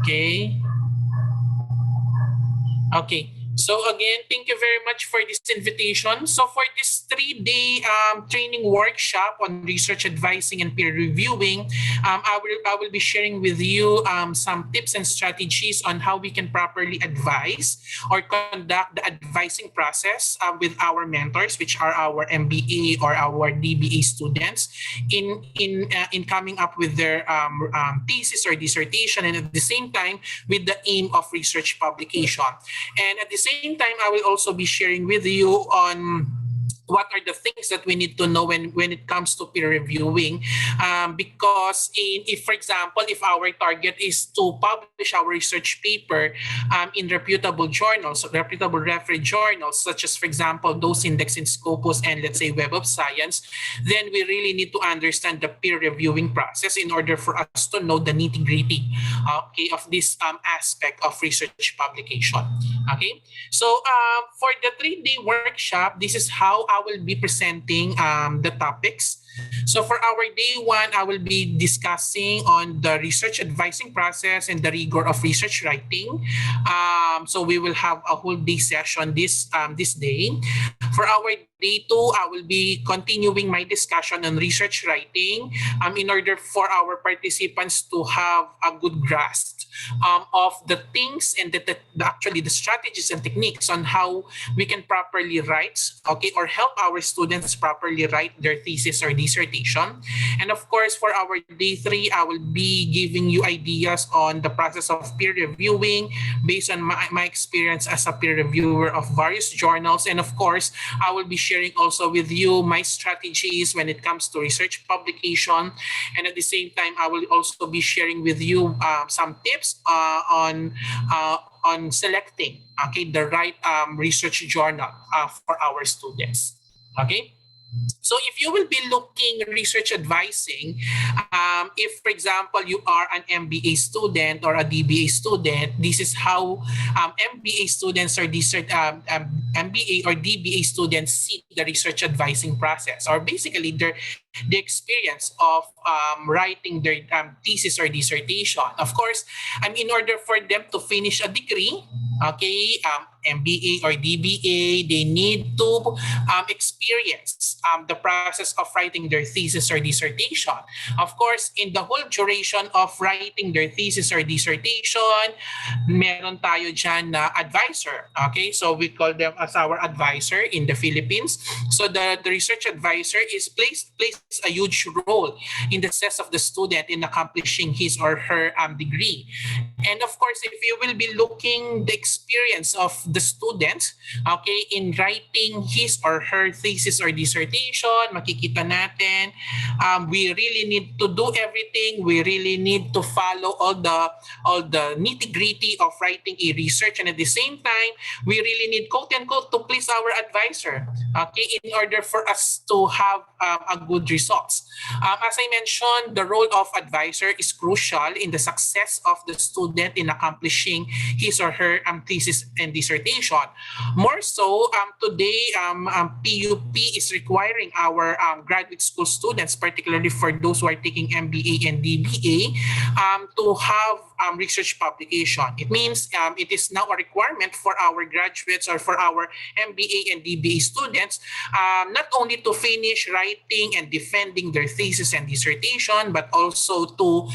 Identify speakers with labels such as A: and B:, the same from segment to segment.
A: Okay. Okay. So again, thank you very much for this invitation. So for this 3-day training workshop on research advising and peer reviewing, I will be sharing with you some tips and strategies on how we can properly advise or conduct the advising process with our mentors, which are our MBA or our DBA students, in coming up with their thesis or dissertation, and at the same time with the aim of research publication. And at the same time, I will also be sharing with you on what are the things that we need to know when it comes to peer reviewing, because if for example, if our target is to publish our research paper in reputable journals, reputable reference journals, such as for example those indexed in Scopus and let's say Web of Science, then we really need to understand the peer reviewing process in order for us to know the nitty-gritty, okay, of this aspect of research publication. Okay, so for the 3-day workshop, this is how I will be presenting the topics. So for our day 1, I will be discussing on the research advising process and the rigor of research writing. So we will have a whole day session this day. For our day 2, I will be continuing my discussion on research writing in order for our participants to have a good grasp of the things and actually the strategies and techniques on how we can properly write, okay, or help our students properly write their thesis or dissertation. And of course, for our day 3, I will be giving you ideas on the process of peer reviewing based on my experience as a peer reviewer of various journals. And of course, I will be sharing also with you my strategies when it comes to research publication. And at the same time, I will also be sharing with you some tips on selecting, okay, the right research journal for our students. Okay. So if you will be looking research advising, if for example you are an MBA student or a DBA student, this is how MBA students or MBA or DBA students see the research advising process, or basically the experience of writing their thesis or dissertation. Of course, in order for them to finish a degree, okay, MBA or DBA, they need to experience the process of writing their thesis or dissertation. Of course, in the whole duration of writing their thesis or dissertation, meron tayo dyan na advisor. Okay, so we call them as our advisor in the Philippines. So the research advisor plays a huge role in the success of the student in accomplishing his or her degree. And of course, if you will be looking the experience of the student, okay, in writing his or her thesis or dissertation, makikita natin, we really need to do everything. We really need to follow all the nitty-gritty of writing a research, and at the same time, we really need, quote unquote, to please our advisor, okay, in order for us to have a good results. As I mentioned, the role of advisor is crucial in the success of the student in accomplishing his or her thesis and dissertation. More so, today, PUP is requiring our graduate school students, particularly for those who are taking MBA and DBA, to have research publication. It means it is now a requirement for our graduates or for our MBA and DBA students, not only to finish writing and defending their thesis and dissertation, but also to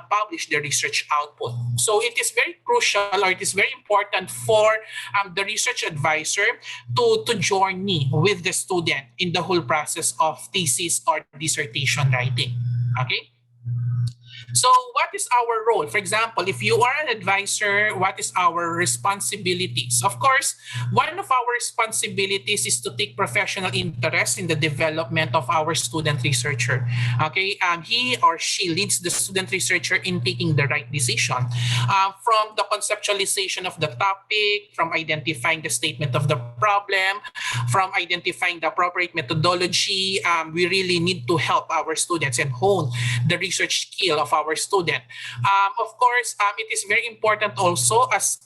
A: publish their research output. So it is very crucial, or it is very important for the research advisor to journey with the student in the whole process of thesis or dissertation writing. Okay? So what is our role? For example, if you are an advisor, what is our responsibilities? Of course, one of our responsibilities is to take professional interest in the development of our student researcher. Okay, he or she leads the student researcher in taking the right decision. From the conceptualization of the topic, from identifying the statement of the problem, from identifying the appropriate methodology, we really need to help our students and hone the research skill of our student. Of course, it is very important also as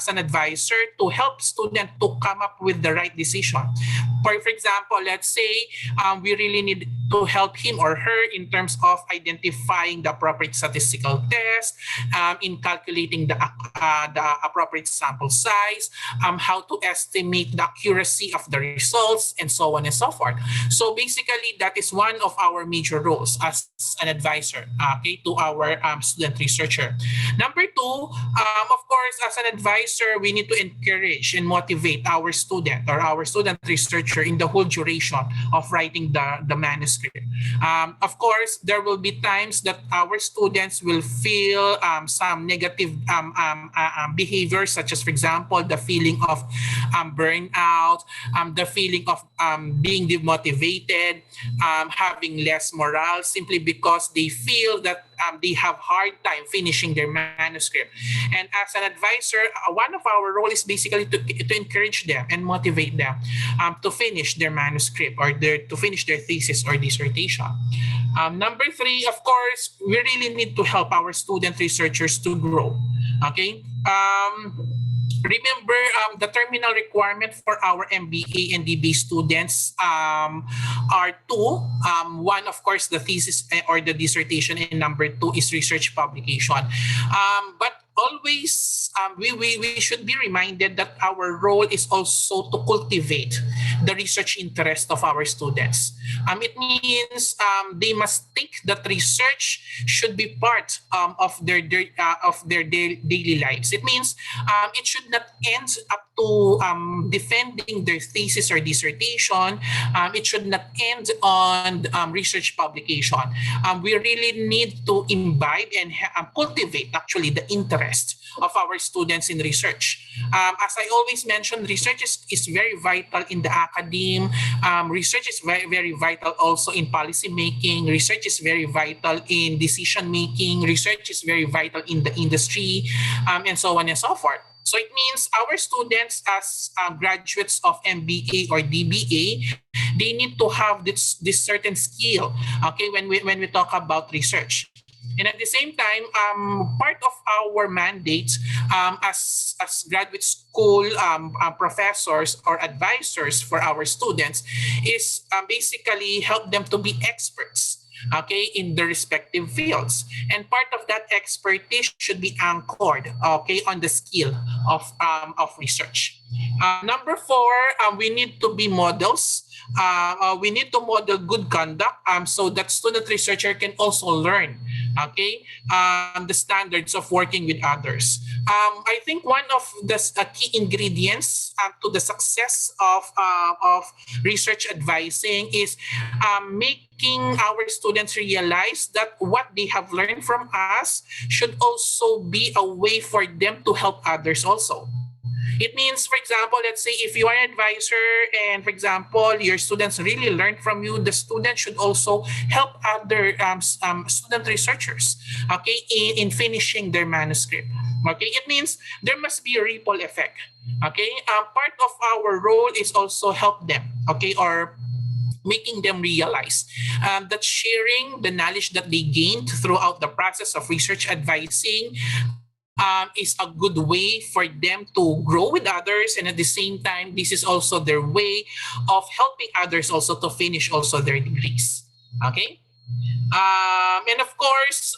A: an advisor to help student to come up with the right decision. For example, let's say we really need to help him or her in terms of identifying the appropriate statistical test, in calculating the appropriate sample size, how to estimate the accuracy of the results, and so on and so forth. So basically, that is one of our major roles as an advisor, okay, to our student researcher. Number two, of course, as an advisor, we need to encourage and motivate our student or our student researcher in the whole duration of writing the manuscript. Of course, there will be times that our students will feel some negative behavior, such as, for example, the feeling of burnout, the feeling of being demotivated, having less morale, simply because they feel that they have hard time finishing their manuscript. And as an advisor, one of our role is basically to encourage them and motivate them to finish their manuscript or to finish their thesis or dissertation. Number three, of course, we really need to help our student researchers to grow. Okay. Remember, the terminal requirement for our MBA and DB students are two. One, of course, the thesis or the dissertation, and number two is research publication. But always, we should be reminded that our role is also to cultivate the research interest of our students. It means they must think that research should be part of their daily lives. It means it should not end up to defending their thesis or dissertation. It should not end on research publication. We really need to imbibe and cultivate actually the interest of our students in research. As I always mention, research is very vital in the academe. Research is very, very vital also in policy making. Research is very vital in decision making. Research is very vital in the industry, and so on and so forth. So it means our students as graduates of MBA or DBA, they need to have this certain skill, okay, when we talk about research. And at the same time, part of our mandate as graduate school professors or advisors for our students is basically help them to be experts, okay, in the respective fields. And part of that expertise should be anchored, okay, on the skill of research. Number four, we need to be models. We need to model good conduct so that student researcher can also learn, okay, the standards of working with others. I think one of the key ingredients to the success of research advising is making our students realize that what they have learned from us should also be a way for them to help others also. It means, for example, let's say if you are an advisor and, for example, your students really learn from you, the student should also help other student researchers, okay, in finishing their manuscript. Okay, it means there must be a ripple effect. Okay, part of our role is also help them, okay, or making them realize that sharing the knowledge that they gained throughout the process of research advising is a good way for them to grow with others, and at the same time this is also their way of helping others also to finish also their degrees. Okay. And of course,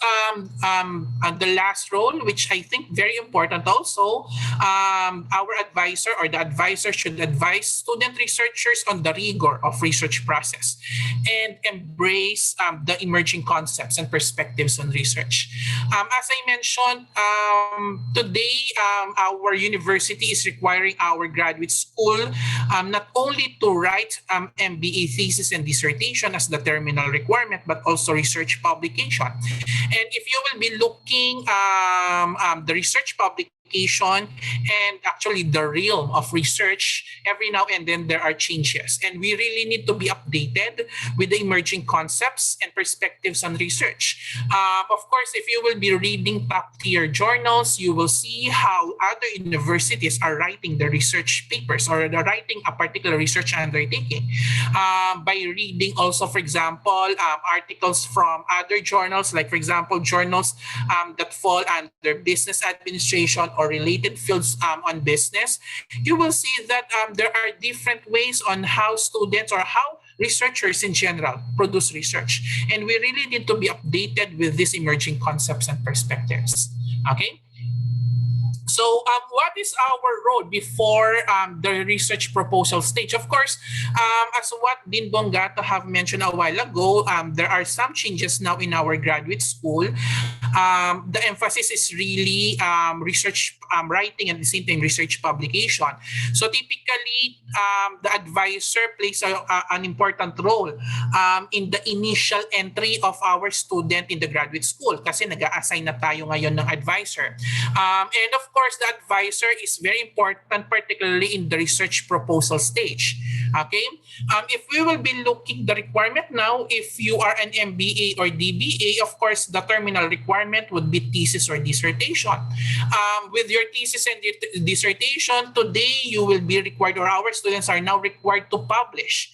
A: the last role, which I think very important also, our advisor or the advisor should advise student researchers on the rigor of research process and embrace the emerging concepts and perspectives on research. As I mentioned, today our university is requiring our graduate school not only to write MBA thesis and dissertation as the terminal requirement, but also research publication. And if you will be looking the research publication and actually the realm of research, every now and then there are changes, and we really need to be updated with the emerging concepts and perspectives on research. Of course, if you will be reading top tier journals, you will see how other universities are writing the research papers or they're writing a particular research undertaking by reading also, for example, articles from other journals, like for example journals that fall under business administration or or related fields on business, you will see that there are different ways on how students or how researchers in general produce research. And we really need to be updated with these emerging concepts and perspectives. Okay? So what is our role before the research proposal stage? Of course, as what Dean Bongato have mentioned a while ago, there are some changes now in our graduate school. The emphasis is really research writing and at the same time research publication. So typically, the advisor plays an important role in the initial entry of our student in the graduate school kasi nag-a-assign na tayo ngayon ng advisor. And of course, the advisor is very important, particularly in the research proposal stage. Okay? If we will be looking the requirement now, if you are an MBA or DBA, of course, the terminal requirement would be thesis or dissertation. With your thesis and dissertation, today you will be required, or our students are now required to publish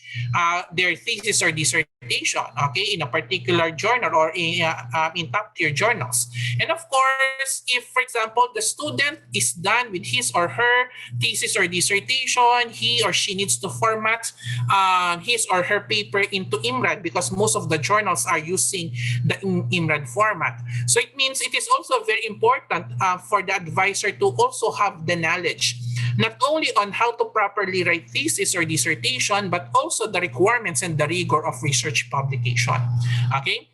A: their thesis or dissertation, okay, in a particular journal or in top-tier journals. And of course, if, for example, the student is done with his or her thesis or dissertation, he or she needs to format his or her paper into IMRAD because most of the journals are using the IMRAD format. So it means it is also very important for the advisor to also have the knowledge, not only on how to properly write thesis or dissertation, but also the requirements and the rigor of research publication. Okay?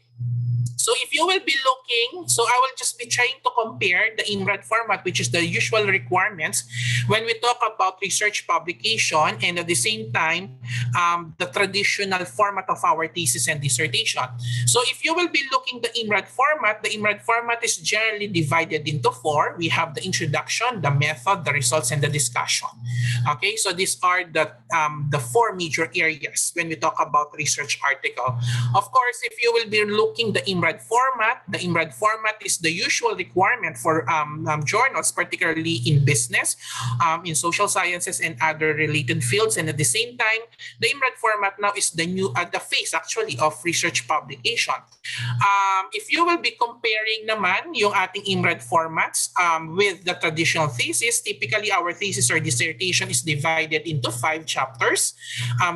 A: So if you will be looking, so I will just be trying to compare the IMRAD format, which is the usual requirements when we talk about research publication, and at the same time, the traditional format of our thesis and dissertation. So if you will be looking the IMRAD format is generally divided into four. We have the introduction, the method, the results, and the discussion. Okay, so these are the four major areas when we talk about research article. Of course, if you will be looking the IMRAD format is the usual requirement for journals, particularly in business, in social sciences, and other related fields. And at the same time, the IMRAD format now is the new, the face actually of research publication. If you will be comparing naman yung ating IMRAD formats with the traditional thesis, typically our thesis or dissertation is divided into 5 chapters.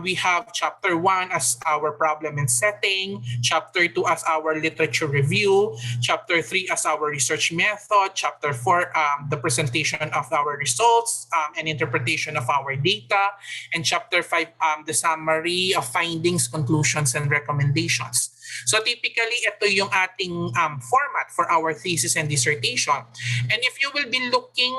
A: We have chapter 1 as our problem and setting, chapter 2 as our literature review, chapter 3 as our research method, chapter 4 the presentation of our results and interpretation of our data, and chapter 5 the summary of findings, conclusions, and recommendations. So typically, ito yung ating format for our thesis and dissertation. And if you will be looking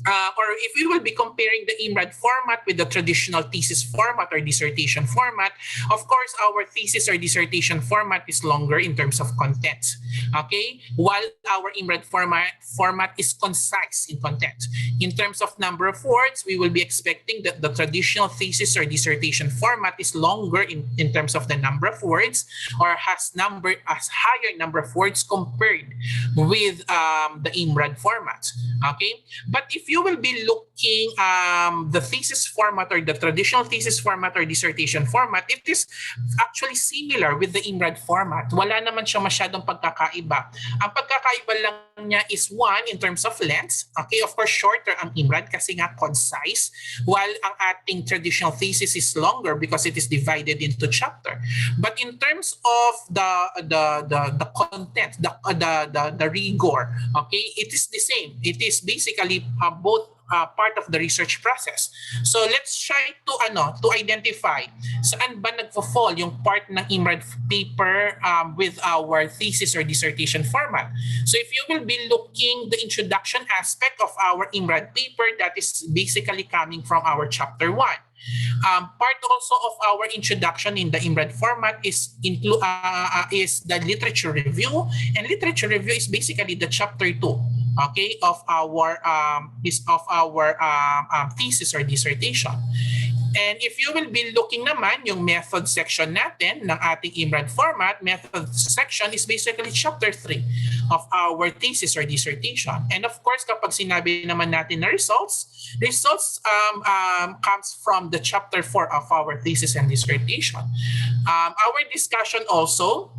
A: or if we will be comparing the IMRAD format with the traditional thesis format or dissertation format, of course, our thesis or dissertation format is longer in terms of content. Okay? While our IMRAD format is concise in content. In terms of number of words, we will be expecting that the traditional thesis or dissertation format is longer in terms of the number of words, or has higher number of words compared with the IMRAD format. Okay? But if you will be looking the thesis format or the traditional thesis format or dissertation format, it is actually similar with the IMRAD format. Wala naman siya masyadong pagkakaiba. Ang pagkakaiba lang niya is one, in terms of length. Okay, of course, shorter ang IMRAD kasi nga concise, while ang ating traditional thesis is longer because it is divided into chapter. But in terms of the content, the rigor, okay, it is the same. It is basically both part of the research process. So let's try to identify saan ba nagfo-fall yung part ng IMRAD paper with our thesis or dissertation format. So if you will be looking the introduction aspect of our IMRAD paper, that is basically coming from our chapter 1. Part also of our introduction in the IMRAD format is the literature review, and literature review is basically the chapter 2, okay, of our thesis or dissertation. And if you will be looking naman yung method section natin ng ating IMRAD format, method section is basically chapter 3 of our thesis or dissertation. And of course, kapag sinabi naman natin na results comes from the chapter 4 of our thesis and dissertation. Our discussion also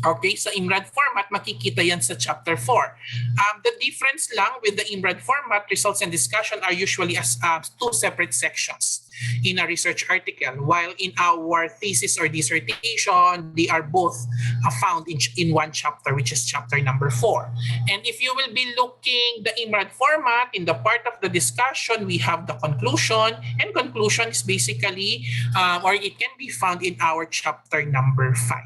A: Okay, sa IMRAD format, makikita yan sa chapter 4. The difference lang with the IMRAD format, results and discussion are usually as two separate sections in a research article, while in our thesis or dissertation, they are both found in one chapter, which is chapter number 4. And if you will be looking the IMRAD format, in the part of the discussion, we have the conclusion, and conclusion is basically, or it can be found in our chapter number 5.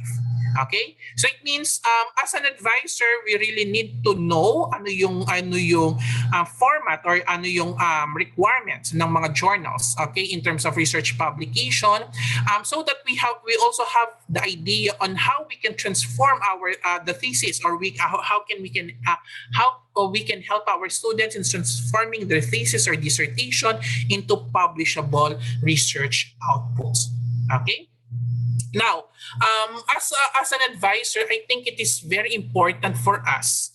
A: Okay? So it means as an advisor, we really need to know ano yung format or ano yung requirements ng mga journals, okay, in terms of research publication, so that we also have the idea on how we can transform our the thesis, or how we can help our students in transforming their thesis or dissertation into publishable research outputs. Okay? Now, as an advisor, I think it is very important for us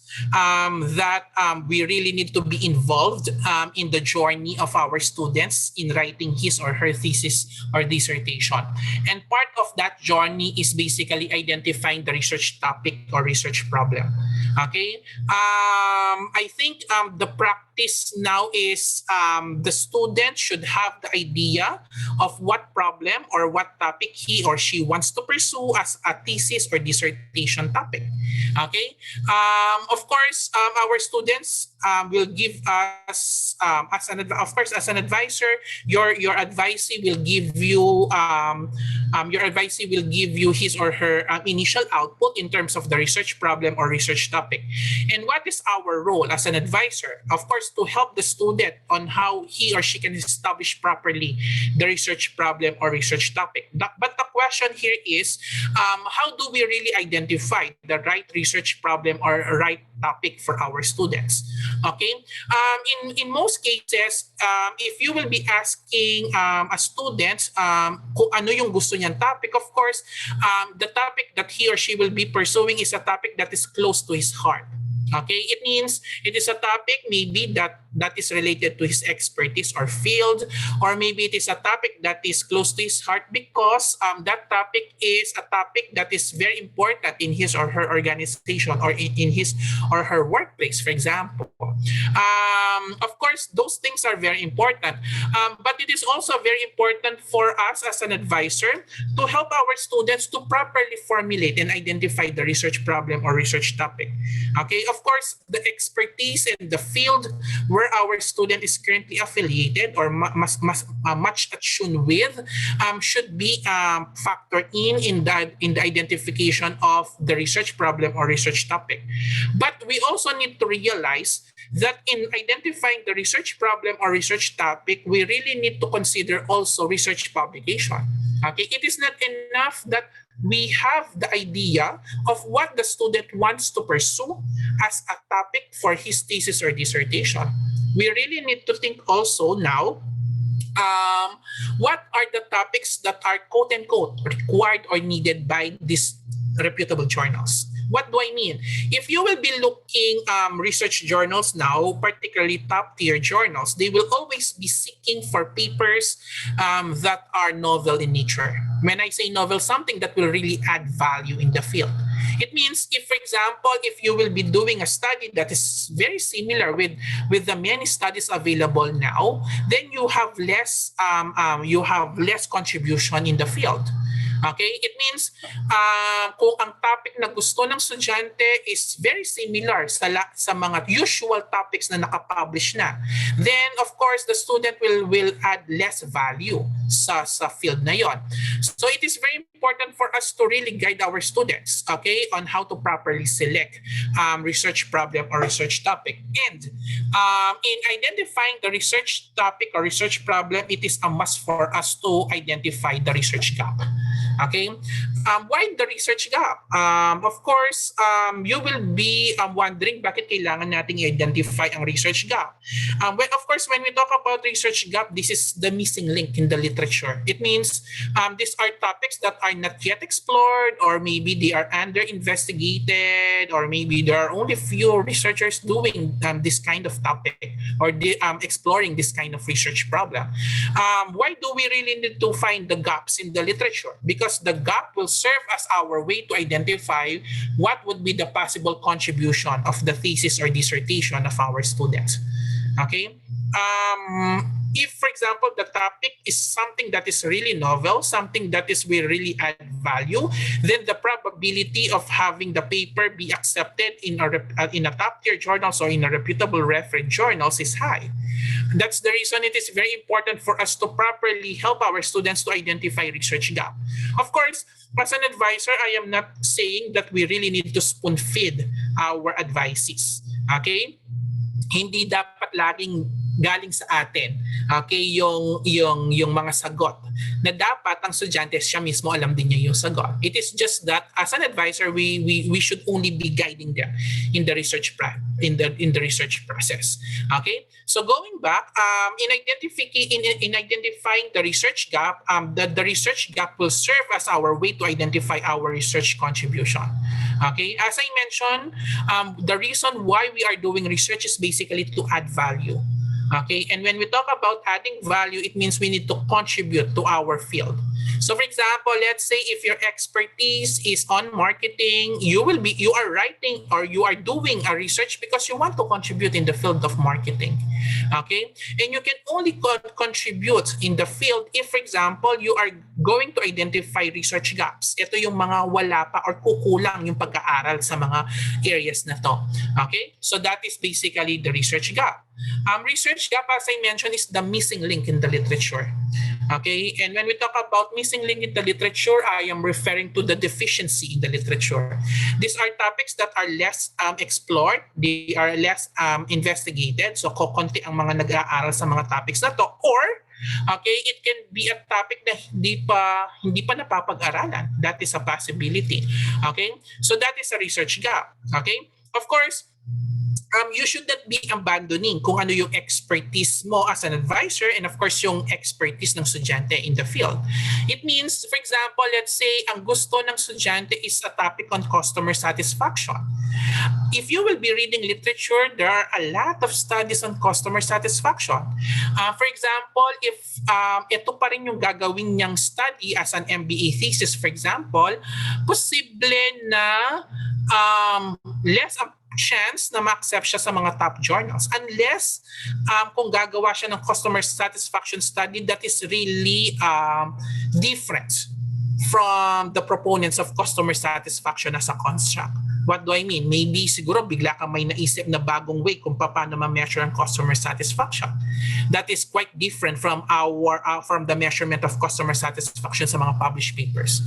A: that we really need to be involved in the journey of our students in writing his or her thesis or dissertation. And part of that journey is basically identifying the research topic or research problem. Okay? I think the practice now is the student should have the idea of what problem or what topic he or she wants to pursue as a thesis or dissertation topic. Okay? Of course, our students will give us, as an advisor, your advisee will give you his or her initial output in terms of the research problem or research topic. And what is our role as an advisor? Of course, to help the student on how he or she can establish properly the research problem or research topic. But the question here is, how do we really identify the right research problem or right topic for our students? Okay, in most cases, if you will be asking a student kung ano yung gusto niyang topic, of course, the topic that he or she will be pursuing is a topic that is close to his heart. Okay, it means it is a topic maybe that is related to his expertise or field, or maybe it is a topic that is close to his heart because that topic is a topic that is very important in his or her organization or in his or her workplace, for example. Of course, those things are very important, but it is also very important for us as an advisor to help our students to properly formulate and identify the research problem or research topic. Okay, of course, the expertise and the field where our student is currently affiliated or much attuned with should be factored in the identification of the research problem or research topic. But we also need to realize that in identifying the research problem or research topic, we really need to consider also research publication. Okay, it is not enough that we have the idea of what the student wants to pursue as a topic for his thesis or dissertation. We really need to think also now, what are the topics that are quote-unquote required or needed by these reputable journals? What do I mean? If you will be looking research journals now, particularly top-tier journals, they will always be seeking for papers that are novel in nature. When I say novel, something that will really add value in the field. It means if, for example, if you will be doing a study that is very similar with the many studies available now, then you have less contribution in the field. Okay? It means kung ang topic na gusto ng estudyante is very similar sa mga usual topics na nakapublish na, then of course the student will add less value sa field na yon. So it is very important for us to really guide our students, okay, on how to properly select research problem or research topic. And in identifying the research topic or research problem, it is a must for us to identify the research gap. Okay, why the research gap? Of course, you will be wondering bakit kailangan nating i-identify ang research gap. Well, of course, when we talk about research gap, this is the missing link in the literature. It means these are topics that are not yet explored, or maybe they are under investigated, or maybe there are only few researchers doing this kind of topic or exploring this kind of research problem. Why do we really need to find the gaps in the literature? Because because the gap will serve as our way to identify what would be the possible contribution of the thesis or dissertation of our students. Okay? If, for example, the topic is something that is really novel, something that is will really add value, then the probability of having the paper be accepted in a top-tier journals or in a reputable reference journals is high. That's the reason it is very important for us to properly help our students to identify research gap. Of course, as an advisor, I am not saying that we really need to spoon-feed our advices. Okay? Hindi dapat laging galing sa atin, okay, yung mga sagot, na dapat ang estudyante siya mismo alam din niya yung sagot. It is just that as an advisor, we should only be guiding them in the research research process. Okay, so going back, in identifying the research gap, the research gap will serve as our way to identify our research contribution. Okay, as I mentioned, the reason why we are doing research is basically to add value. Okay, and when we talk about adding value, it means we need to contribute to our field. So for example, let's say if your expertise is on marketing, you are writing or you are doing a research because you want to contribute in the field of marketing. Okay, and you can only contribute in the field if, for example, you are going to identify research gaps. Ito yung mga wala pa or kukulang yung pag-aaral sa mga areas na to. Okay, so that is basically the research gap. Research gap, as I mentioned, is the missing link in the literature. Okay, and when we talk about missing link in the literature, I am referring to the deficiency in the literature. These are topics that are less explored, they are less investigated. So konti ang mga nag-aaral sa mga topics na to, or okay, it can be a topic na hindi pa napapag-aralan. That is a possibility. Okay, so that is a research gap. Okay, of course, you should not be abandoning kung ano yung expertise mo as an advisor and of course yung expertise ng estudyante in the field. It means, for example, let's say ang gusto ng estudyante is a topic on customer satisfaction. If you will be reading literature, there are a lot of studies on customer satisfaction. For example, if ito pa rin yung gagawin niyang study as an MBA thesis, for example, posible na less chance na ma-accept siya sa mga top journals unless kung gagawa siya ng customer satisfaction study that is really different from the proponents of customer satisfaction as a construct. What do I mean? Maybe siguro bigla ka may naisip na bagong way kung paano ma-measure ang customer satisfaction. That is quite different from from the measurement of customer satisfaction sa mga published papers.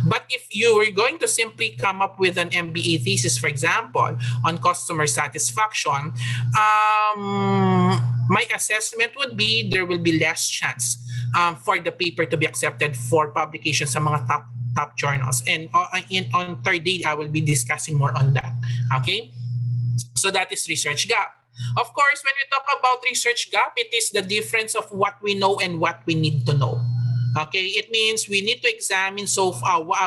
A: But if you were going to simply come up with an MBA thesis, for example, on customer satisfaction, my assessment would be there will be less chance for the paper to be accepted for publication sa mga top journals. And on third day, I will be discussing more on that. Okay? So that is research gap. Of course, when we talk about research gap, it is the difference of what we know and what we need to know. Okay, it means we need to examine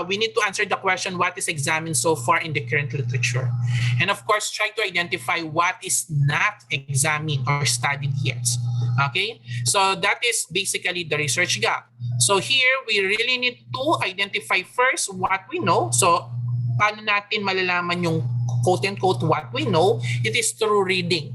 A: we need to answer the question what is examined so far in the current literature. And of course, try to identify what is not examined or studied yet. Okay, so that is basically the research gap. So here, we really need to identify first what we know. So paano natin malalaman yung quote-unquote what we know? It is through reading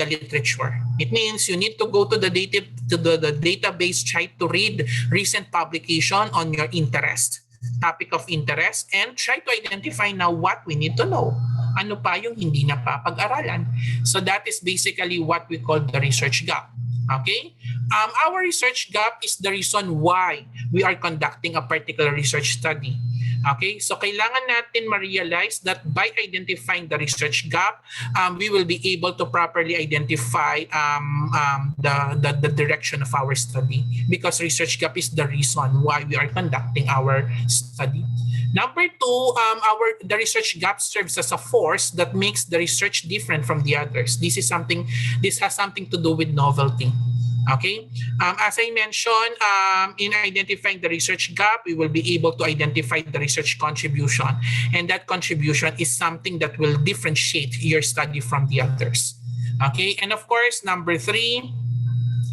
A: the literature. It means you need to go to the database, try to read recent publication on your interest, topic of interest, and try to identify now what we need to know. Ano pa yung hindi napapag-aralan? So that is basically what we call the research gap. Okay? Our research gap is the reason why we are conducting a particular research study. Okay, so kailangan natin ma-realize that by identifying the research gap, we will be able to properly identify the direction of our study, because research gap is the reason why we are conducting our study. Number two, the research gap serves as a force that makes the research different from the others. This has something to do with novelty. Okay, as I mentioned, in identifying the research gap, we will be able to identify the research contribution, and that contribution is something that will differentiate your study from the others. Okay, and of course, number three,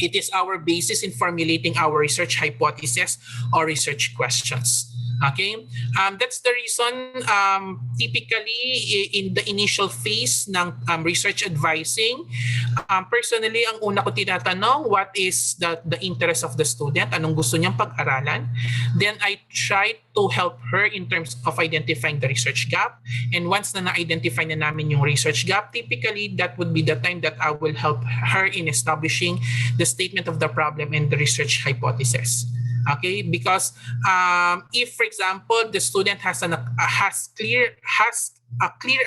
A: It is our basis in formulating our research hypothesis or research questions. Okay, that's the reason typically in the initial phase ng research advising, personally, ang una ko tinatanong, what is the interest of the student? Anong gusto niyang pag-aralan? Then I try to help her in terms of identifying the research gap. And once na na-identify na namin yung research gap, typically that would be the time that I will help her in establishing the statement of the problem and the research hypothesis. Okay, because if, for example, the student has a clear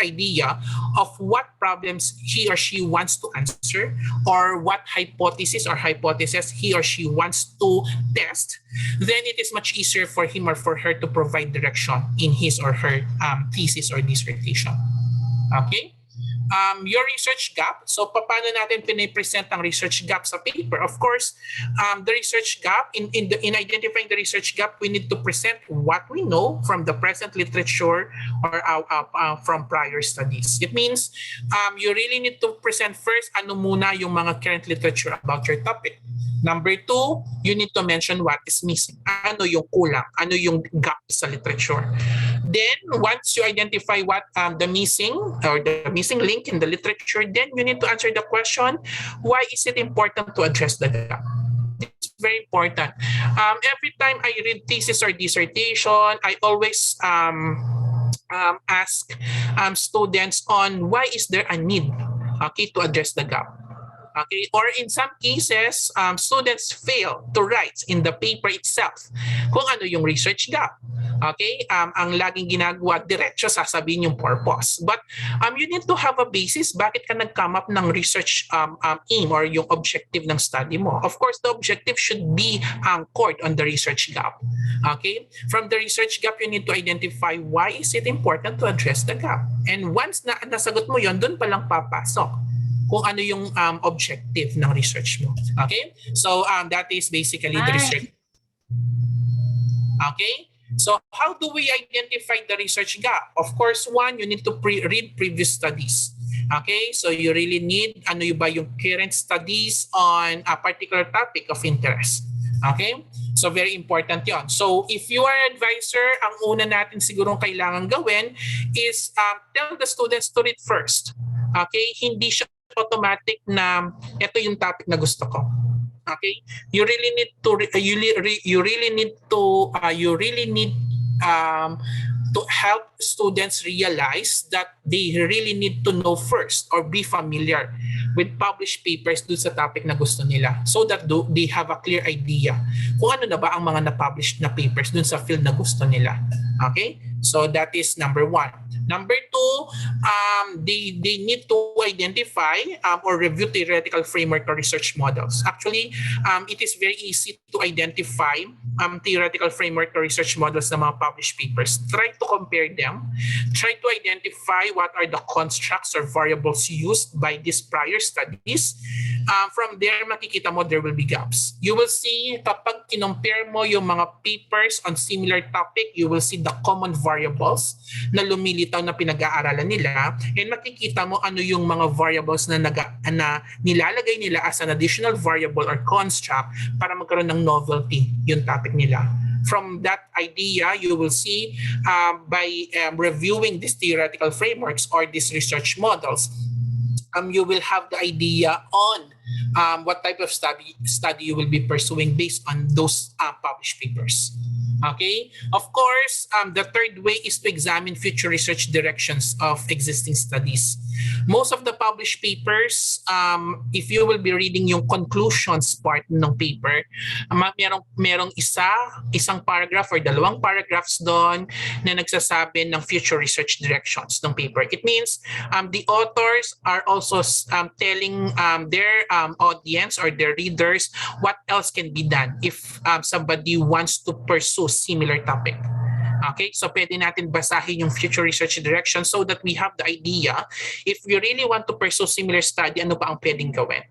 A: idea of what problems he or she wants to answer, or what hypothesis he or she wants to test, then it is much easier for him or for her to provide direction in his or her thesis or dissertation. Okay? Your research gap. So, paano natin pinipresent ang research gap sa paper? Of course, the research gap, in identifying the research gap, we need to present what we know from the present literature or from prior studies. It means you really need to present first ano muna yung mga current literature about your topic. Number two, you need to mention what is missing. Ano yung kulang? Ano yung gap sa literature? Then, once you identify what the missing link in the literature, then you need to answer the question, why is it important to address the gap? It's very important. Every time I read thesis or dissertation, I always ask students on why is there a need, okay, to address the gap. Okay, or in some cases, students fail to write in the paper itself kung ano yung research gap. Okay, ang laging ginagawa, diretso sasabihin yung purpose. But you need to have a basis bakit ka nag-come up ng research aim or yung objective ng study mo. Of course, the objective should be anchored on the research gap. Okay, from the research gap, you need to identify why is it important to address the gap. And once na nasagot mo yon, dun palang papasok kung ano yung objective ng research mo. Okay? So, that is basically the research. Okay? So, how do we identify the research gap? Of course, one, you need to read previous studies. Okay? So, you really need ano ba yung current studies on a particular topic of interest. Okay? So, very important yon. So, if you are an advisor, ang una natin sigurong kailangan gawin is tell the students to read first. Okay? Hindi siya automatic na ito yung topic na gusto ko. Okay? You really need to help students realize that they really need to know first or be familiar with published papers dun sa topic na gusto nila, so that they have a clear idea kung ano na ba ang mga na-published na papers dun sa field na gusto nila. Okay? So that is number one. Number two, they need to identify or review theoretical framework or research models. Actually, it is very easy to identify theoretical framework or research models ng mga published papers. Try to compare them. Try to identify what are the constructs or variables used by these prior studies. From there, makikita mo there will be gaps. You will see, kapag kinompare mo yung mga papers on similar topic, you will see the common variables na lumilitaw na pinag-aaralan nila, and makikita mo ano yung mga variables na nilalagay nila as an additional variable or construct para magkaroon ng novelty yung topic nila. From that idea, you will see by reviewing these theoretical frameworks or these research models, you will have the idea on what type of study you will be pursuing based on those published papers. Okay? Of course, the third way is to examine future research directions of existing studies. Most of the published papers, if you will be reading yung conclusions part ng paper, merong isang paragraph or dalawang paragraphs doon na nagsasabi ng future research directions ng paper. It means the authors are also telling their audience or their readers what else can be done if somebody wants to pursue similar topic. Okay, so pwede natin basahin yung future research direction so that we have the idea if we really want to pursue similar study, ano pa ang pwedeng gawin.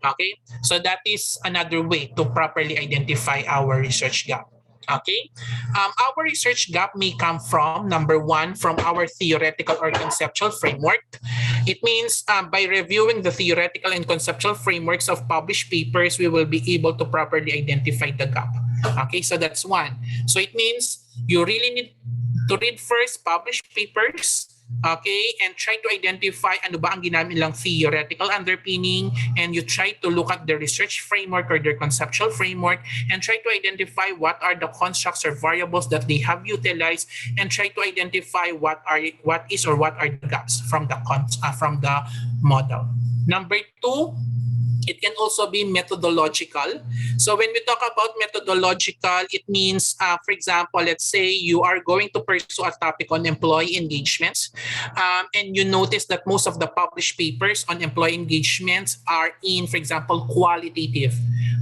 A: Okay, so that is another way to properly identify our research gap. Okay, our research gap may come from, number one, from our theoretical or conceptual framework. It means by reviewing the theoretical and conceptual frameworks of published papers, we will be able to properly identify the gap. Okay, so that's one. So it means you really need to read first published papers, okay, and try to identify ano ba ang ginamit nilang theoretical underpinning, and you try to look at the research framework or their conceptual framework and try to identify what are the constructs or variables that they have utilized, and try to identify what is or what are the gaps from the model. Number two, it can also be methodological. So when we talk about methodological, it means, for example, let's say you are going to pursue a topic on employee engagements, and you notice that most of the published papers on employee engagements are in, for example, qualitative,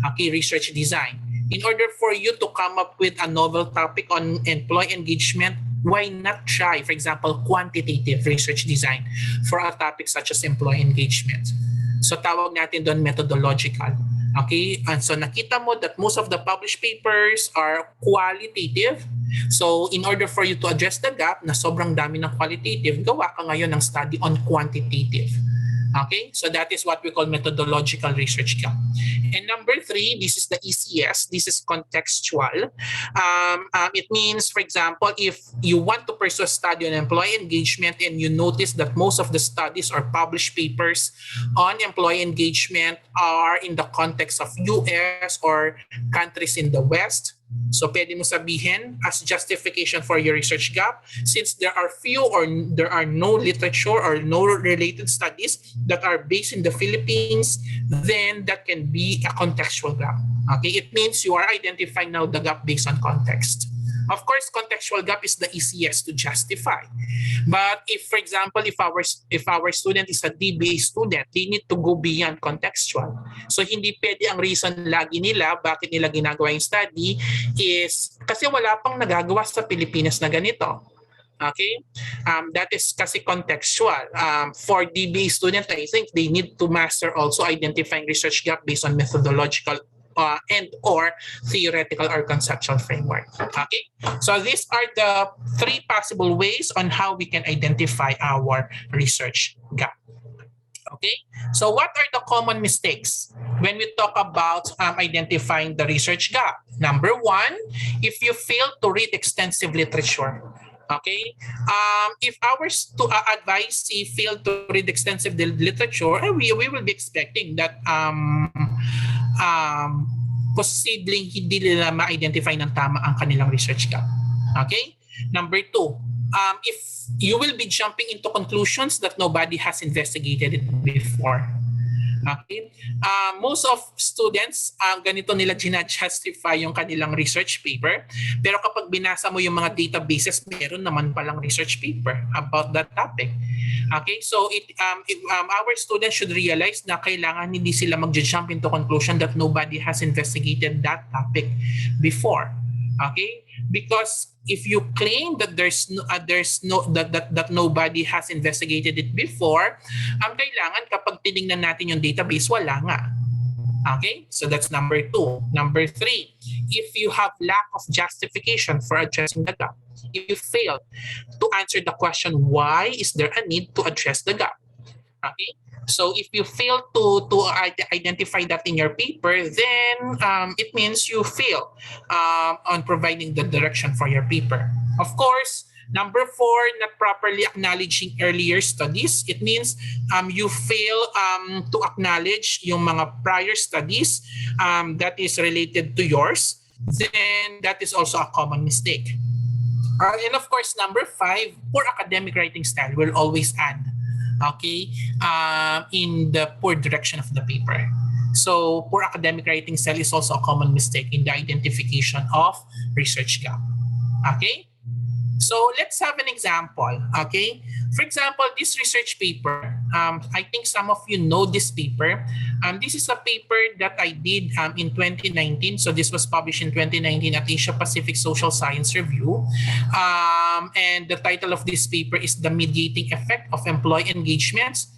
A: okay, research design. In order for you to come up with a novel topic on employee engagement, why not try, for example, quantitative research design for a topic such as employee engagement? So tawag natin doon methodological. Okay? And so nakita mo that most of the published papers are qualitative. So in order for you to address the gap na sobrang dami ng qualitative, gawa ka ngayon ng study on quantitative. Okay, so that is what we call methodological research gap. And number three, this is the ECS. This is contextual. It means, for example, if you want to pursue a study on employee engagement and you notice that most of the studies or published papers on employee engagement are in the context of US or countries in the West, so pwede mo sabihin as justification for your research gap, since there are few or there are no literature or no related studies that are based in the Philippines, then that can be a contextual gap. Okay, it means you are identifying now the gap based on context. Of course, contextual gap is the easiest to justify. But if, for example, if our student is a DBA student, they need to go beyond contextual. So hindi pwede ang reason lagi nila bakit nila ginagawa yung study is kasi wala pang nagagawa sa Pilipinas na ganito. Okay, that is kasi contextual. For DBA student, I think they need to master also identifying research gap based on methodological and or theoretical or conceptual framework. Okay, so these are the three possible ways on how we can identify our research gap. Okay, so what are the common mistakes when we talk about identifying the research gap? Number one, if you fail to read extensive literature. Okay, if our advisee failed to read extensive literature, we will be expecting that posibleng hindi nila ma-identify ng tama ang kanilang research gap. Okay? Number two, if you will be jumping into conclusions that nobody has investigated it before. Okay? Most of students, ganito nila gina-justify yung kanilang research paper. Pero kapag binasa mo yung mga databases, meron naman palang research paper about that topic. Okay? So our students should realize na kailangan hindi sila mag-jump into conclusion that nobody has investigated that topic before. Okay, because if you claim that that nobody has investigated it before, kailangan kapag tinignan natin yung database, wala nga. Okay, so that's number two. Number three, if you have lack of justification for addressing the gap, if you fail to answer the question, why is there a need to address the gap? Okay, so if you fail to identify that in your paper, then it means you fail on providing the direction for your paper. Of course, number four, not properly acknowledging earlier studies. It means you fail to acknowledge yung mga prior studies that is related to yours. Then that is also a common mistake. And of course, number five, poor academic writing style will always add, okay, in the poor direction of the paper. So poor academic writing style is also a common mistake in the identification of research gap. Okay, so let's have an example. Okay, for example, this research paper, I think some of you know this paper. This is a paper that I did in 2019. So this was published in 2019 at Asia Pacific Social Science Review. And the title of this paper is The Mediating Effect of Employee Engagements,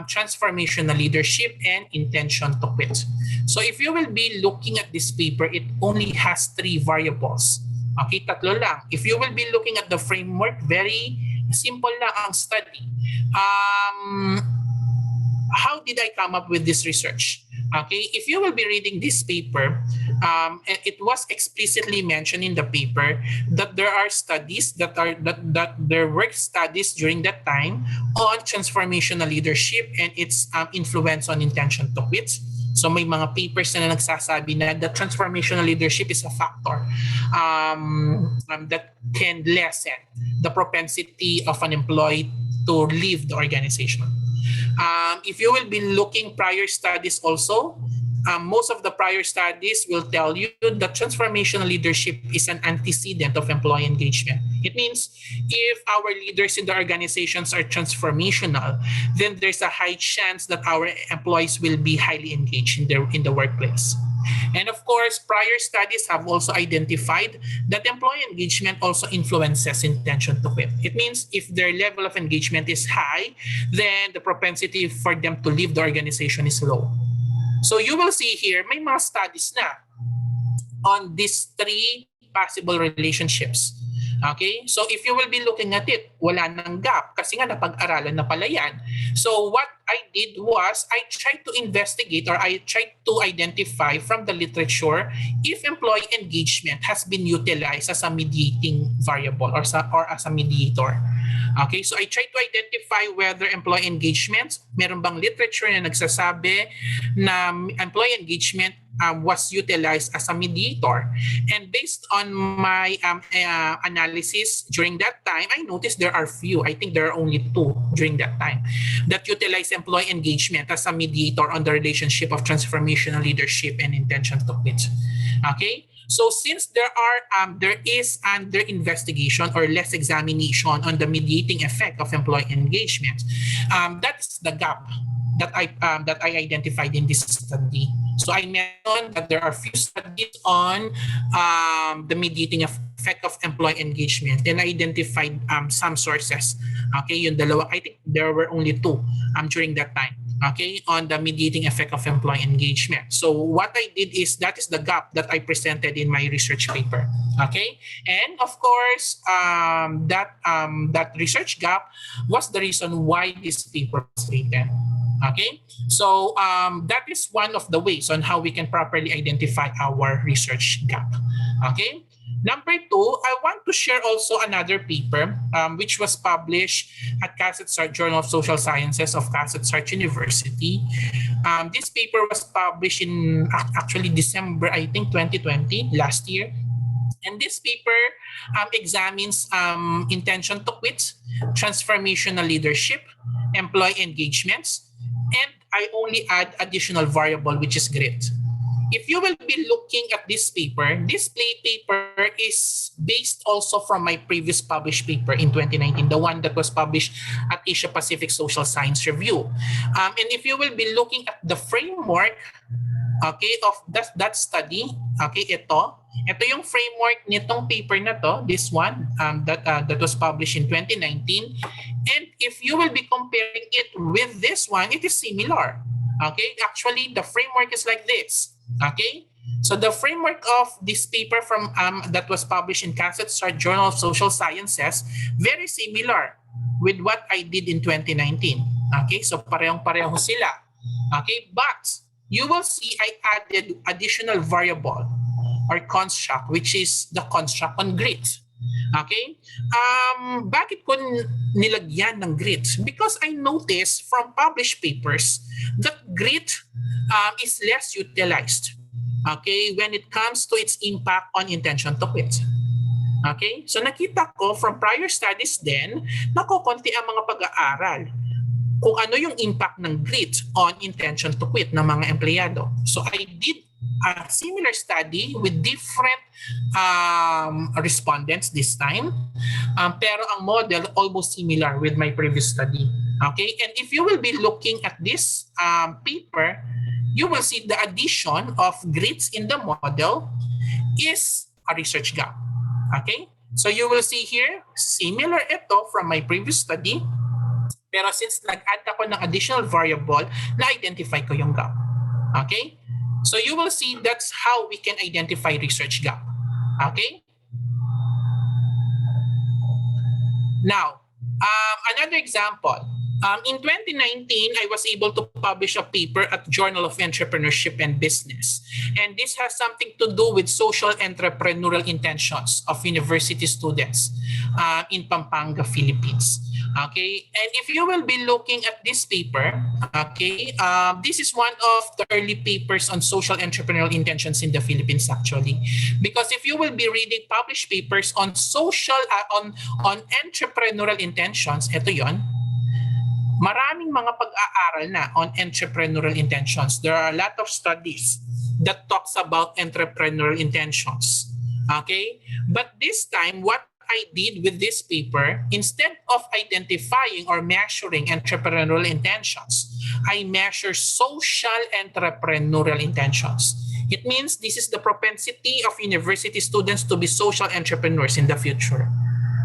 A: Transformational Leadership, and Intention to Quit. So if you will be looking at this paper, it only has three variables. Okay, tatlo lang. If you will be looking at the framework, very simple lang ang study. How did I come up with this research? Okay, if you will be reading this paper, it was explicitly mentioned in the paper that there are studies that there were studies during that time on transformational leadership and its influence on intention to quit. So may mga papers na nagsasabi na that transformational leadership is a factor that can lessen the propensity of an employee to leave the organization. If you will be looking prior studies also, most of the prior studies will tell you that transformational leadership is an antecedent of employee engagement. It means if our leaders in the organizations are transformational, then there's a high chance that our employees will be highly engaged in the workplace. And of course, prior studies have also identified that employee engagement also influences intention to quit. It means if their level of engagement is high, then the propensity for them to leave the organization is low. So you will see here, may mga studies na on these three possible relationships. Okay? So if you will be looking at it, wala nang gap kasi nga napag-aralan na pala yan. So what I did was I tried to investigate or I tried to identify from the literature if employee engagement has been utilized as a mediating variable or as a mediator. Okay, so I tried to identify whether employee engagement, meron bang literature na nagsasabi na employee engagement was utilized as a mediator. And based on my analysis during that time, I noticed there are few. I think there are only two during that time that utilize employee engagement as a mediator on the relationship of transformational leadership and intention to quit. Okay? So since there is under investigation or less examination on the mediating effect of employee engagement, that's the gap that I identified in this study. So I mentioned that there are few studies on the mediating effect of employee engagement, and I identified some sources. Okay, yung dalawa, I think there were only two during that time. Okay, on the mediating effect of employee engagement. So what I did is that is the gap that I presented in my research paper. Okay, and of course that research gap was the reason why this paper was written. Okay, so that is one of the ways on how we can properly identify our research gap. Okay. Number two, I want to share also another paper which was published at Antecedents Journal of Social Sciences of Antecedents University. This paper was published in actually December, I think 2020, last year. And this paper examines intention to quit, transformational leadership, employee engagements, and I only add additional variable, which is grit. If you will be looking at this paper is based also from my previous published paper in 2019, the one that was published at Asia Pacific Social Science Review. And if you will be looking at the framework, okay, of that study, okay, ito yung framework nitong paper na to, this one that was published in 2019. And if you will be comparing it with this one, it is similar. Okay, actually the framework is like this. Okay, so the framework of this paper from that was published in Conceptual Journal of Social Sciences, very similar with what I did in 2019. Okay, so parehong-pareho sila. Okay, but you will see I added additional variable or construct, which is the construct on grit. Okay, bakit ko nilagyan ng grit? Because I noticed from published papers that grit is less utilized, okay, when it comes to its impact on intention to quit. Okay, so nakita ko from prior studies din, nakukunti ang mga pag-aaral kung ano yung impact ng grit on intention to quit ng mga empleyado. So I did a similar study with different respondents this time, pero ang model almost similar with my previous study. Okay, and if you will be looking at this paper, you will see the addition of grits in the model is a research gap. Okay, so you will see here, similar ito from my previous study, pero since nag-add ako ng additional variable, na-identify ko yung gap. Okay, so you will see that's how we can identify research gap. Okay, Now, another example. In 2019, I was able to publish a paper at Journal of Entrepreneurship and Business. And this has something to do with social entrepreneurial intentions of university students in Pampanga, Philippines. Okay, and if you will be looking at this paper, okay, this is one of the early papers on social entrepreneurial intentions in the Philippines actually. Because if you will be reading published papers on social, on entrepreneurial intentions, ito yon. Maraming mga pag-aaral na on entrepreneurial intentions. There are a lot of studies that talks about entrepreneurial intentions. Okay? But this time, what I did with this paper, instead of identifying or measuring entrepreneurial intentions, I measure social entrepreneurial intentions. It means this is the propensity of university students to be social entrepreneurs in the future.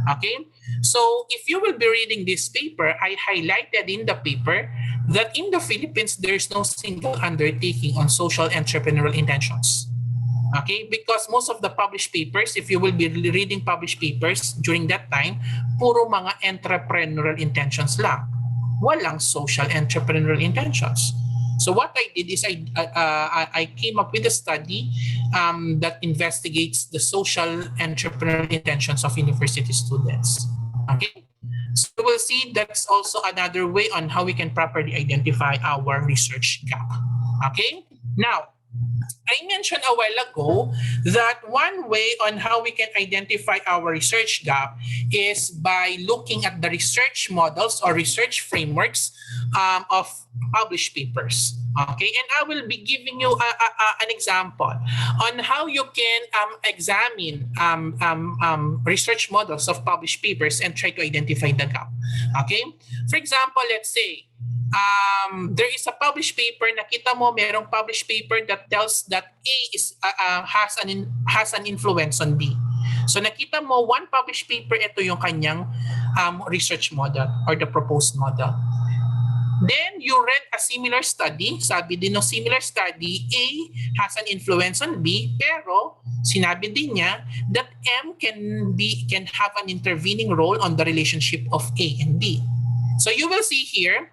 A: Okay? So if you will be reading this paper, I highlighted in the paper that in the Philippines, there's no single undertaking on social entrepreneurial intentions. Okay? Because most of the published papers, if you will be reading published papers during that time, puro mga entrepreneurial intentions lang. Walang social entrepreneurial intentions. So what I did is I came up with a study that investigates the social entrepreneurial intentions of university students. Okay, so we'll see that's also another way on how we can properly identify our research gap. Okay, now I mentioned a while ago that one way on how we can identify our research gap is by looking at the research models or research frameworks of published papers. Okay, and I will be giving you an example on how you can examine research models of published papers and try to identify the gap. Okay, for example, let's say there is a published paper, nakita mo merong published paper that tells that A is has an influence on B. So nakita mo one published paper, ito yung kanyang research model or the proposed model. Then you read a similar study, sabi din ng similar study, A has an influence on B, pero sinabi din niya that M can have an intervening role on the relationship of A and B. So you will see here,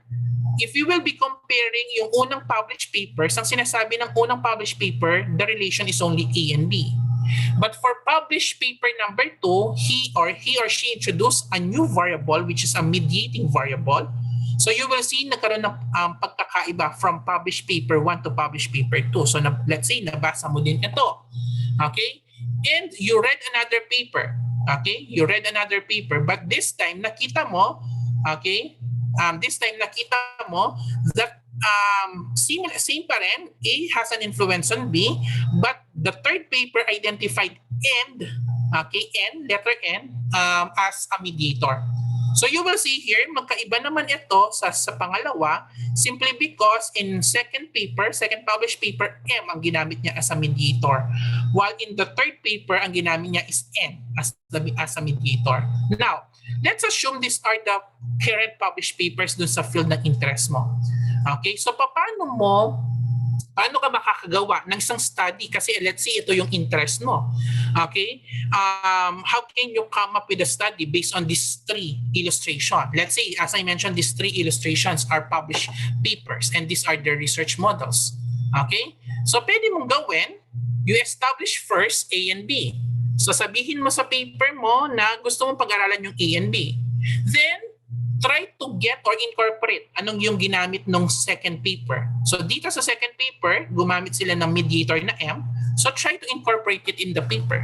A: if you will be comparing yung unang published papers, ang sinasabi ng unang published paper, the relation is only A and B. But for published paper number 2, he or she introduced a new variable which is a mediating variable. So you will see nagkaroon ng pagkakaiba from published paper 1 to published paper 2. So let's say nabasa mo din ito. Okay? And you read another paper. Okay? You read another paper, but this time nakita mo, okay? This time nakita mo that same pa rin, A has an influence on B, but the third paper identified N, okay, letter N, as a mediator. So you will see here, magkaiba naman ito sa pangalawa simply because in second published paper, M ang ginamit niya as a mediator. While in the third paper, ang ginamit niya is N as a mediator. Now, let's assume these are the current published papers dun sa field ng interest mo. Okay, so paano ka makakagawa ng isang study? Kasi let's say ito yung interest mo. Okay? How can you come up with a study based on these 3 illustrations? Let's say, as I mentioned, these 3 illustrations are published papers and these are the research models. Okay? So pwede mong gawin, you establish first A and B. So sabihin mo sa paper mo na gusto mong pag-aralan yung A and B. Then, try to get or incorporate anong yung ginamit ng second paper. So dito sa second paper, gumamit sila ng mediator na M. So try to incorporate it in the paper.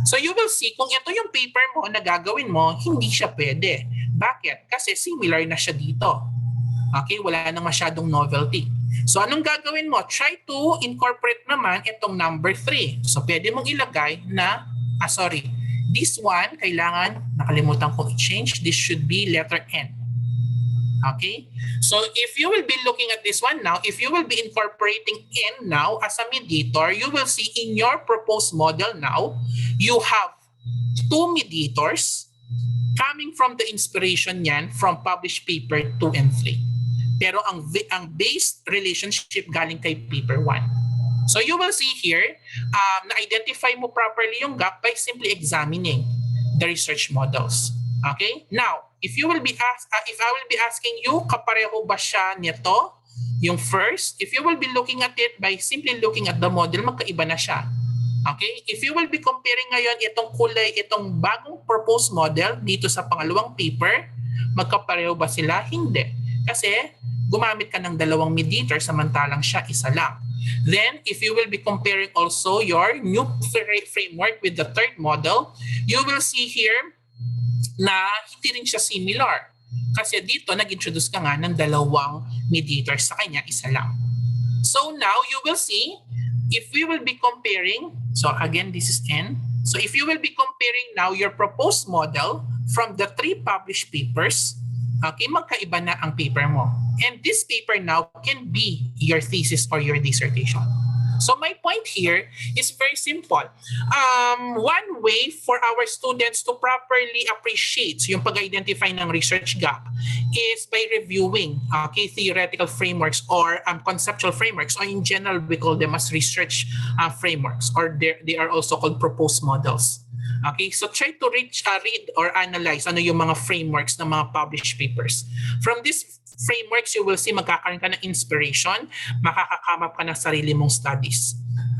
A: So you will see kung ito yung paper mo na gagawin mo, hindi siya pwede. Bakit? Kasi similar na siya dito. Okay, wala nang masyadong novelty. So anong gagawin mo? Try to incorporate naman itong number 3. So pwede mong ilagay na, this one, kailangan, nakalimutan kong i-change. This should be letter N. Okay? So if you will be looking at this one now, if you will be incorporating N now as a mediator, you will see in your proposed model now, you have 2 mediators coming from the inspiration yan from published paper 2 and 3. Pero ang based relationship galing kay paper 1. So you will see here, na-identify mo properly yung gap by simply examining the research models. Okay? Now, if I will be asking you, kapareho ba siya nito? Yung first, if you will be looking at it by simply looking at the model, magkaiba na siya. Okay? If you will be comparing ngayon itong kulay, itong bagong proposed model dito sa pangalawang paper, magkapareho ba sila? Hindi. Kasi gumamit ka ng dalawang mediator samantalang siya isa lang. Then, if you will be comparing also your new framework with the third model, you will see here na hindi rin siya similar. Kasi dito, nag-introduce ka nga ng dalawang mediators, sa kanya isa lang. So now, you will see, if we will be comparing, so again, this is N. So if you will be comparing now your proposed model from the 3 published papers, okay, magkaiba na ang paper mo. And this paper now can be your thesis or your dissertation. So my point here is very simple. One way for our students to properly appreciate yung pag-identify ng research gap is by reviewing theoretical frameworks or conceptual frameworks, or in general we call them as research frameworks, or they are also called proposed models. Okay, so try to read or analyze ano yung mga frameworks ng mga published papers. From these frameworks, you will see magkakaroon ka ng inspiration, makaka-come up ka ng sarili mong studies.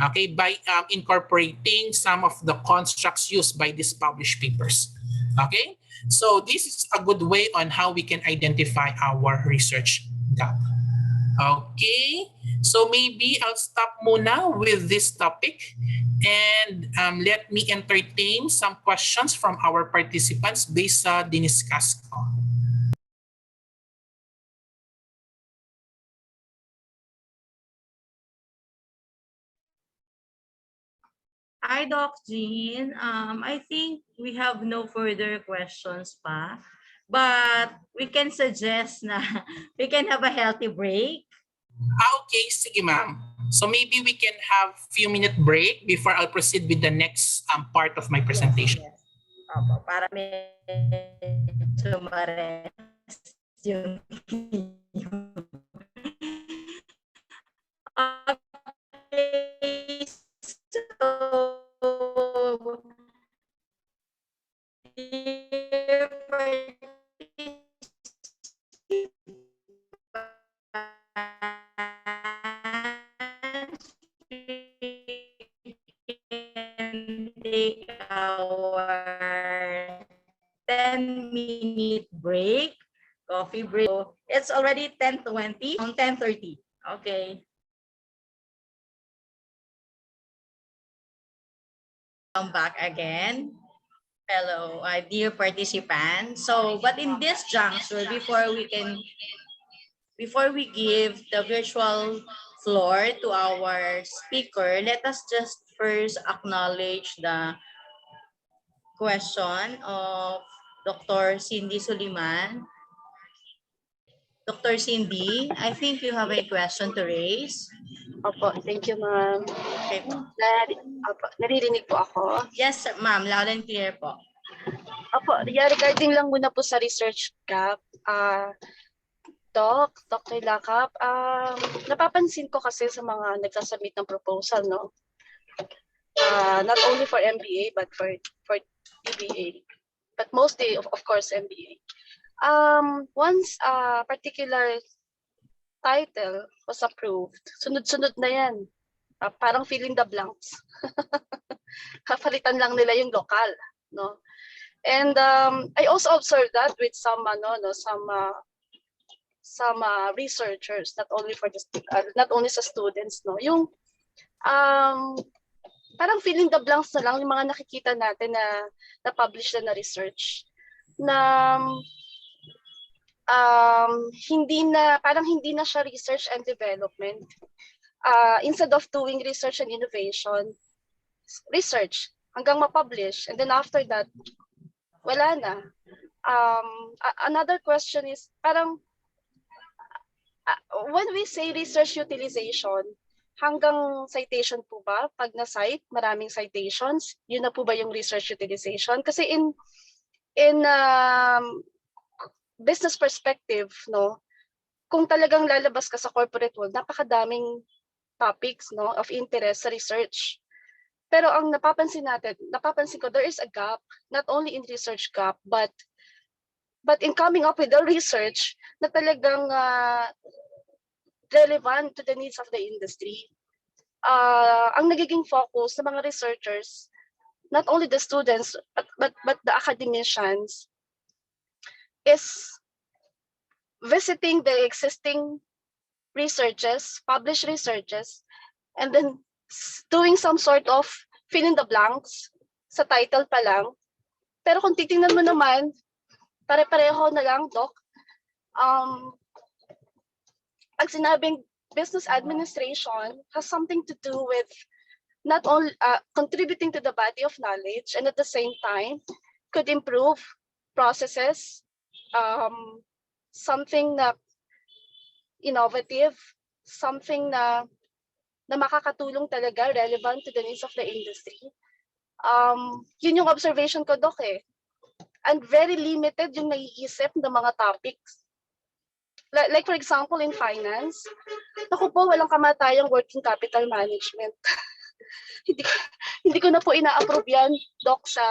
A: Okay, by incorporating some of the constructs used by these published papers. Okay, so this is a good way on how we can identify our research gap. Okay, so maybe I'll stop muna with this topic and let me entertain some questions from our participants based sa diniscuss ko.
B: Hi, Doc Jean. I think we have no further questions pa, but we can suggest na we can have a healthy break.
A: Okay, sige ma'am. So maybe we can have few-minute break before I'll proceed with the next part of my presentation.
B: Yes. Opo, para medyo ma-rest yung okay, so dear participants, we can take our 10-minute break, coffee break. It's already 10:20, on 10:30. Okay. Come back again. Hello, dear participants. So, but in this juncture, before we give the virtual floor to our speaker, let us just first acknowledge the question of Dr. Cindy Suliman. Dr. Cindy, I think you have a question to raise.
C: Opo, thank you, ma'am.
B: Okay po.
C: Naririnig po ako?
B: Yes, ma'am. Loud and clear po.
C: Opo, regarding lang muna po sa research gap, Dr. Lakap, napapansin ko kasi sa mga nagsasubmit ng proposal, no? Not only for MBA, but for BBA. But mostly, of course, MBA. Once a particular title was approved, sunod-sunod na yan. Parang fill in the blanks. Kapalitan lang nila yung lokal, no? And I also observed that with some researchers, not only sa students, no? Yung parang fill in the blanks na lang yung mga nakikita natin na publish na research na hindi na siya research and development. Instead of doing research and innovation, research hanggang ma-publish, and then after that, wala na. Another question is, parang when we say research utilization, hanggang citation po ba? Pag na-cite, maraming citations, yun na po ba yung research utilization? Kasi in business perspective, no, kung talagang lalabas ka sa corporate world, napakadaming topics, no, of interest sa research. Pero ang napapansin ko, there is a gap, not only in research gap, but But in coming up with a research na talagang relevant to the needs of the industry, ang nagiging focus ng mga researchers, not only the students, but the academicians, is visiting the existing researches, published researches, and then doing some sort of fill in the blanks sa title pa lang. Pero kung titingnan mo naman, pare-pareho na lang, Doc. Pag sinabing business administration has something to do with not only contributing to the body of knowledge, and at the same time could improve processes, something na innovative, something na makakatulong talaga, relevant to the needs of the industry. Yun yung observation ko, Doc, eh. And very limited yung naiisip ng mga topics. Like for example, in finance, naku po, walang kamatayang working capital management. hindi ko na po ina-approve yan, Doc, sa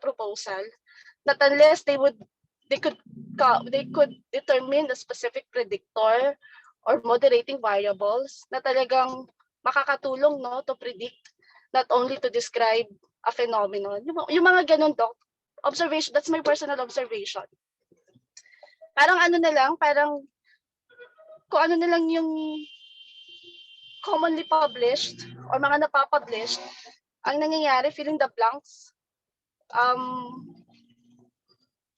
C: proposal. That unless they could determine the specific predictor or moderating variables na talagang makakatulong, no, to predict, not only to describe a phenomenon. Yung mga ganun, Doc, observation, that's my personal observation. Parang kung ano na lang yung commonly published or mga napapublished, ang nangyayari, fill in the blanks,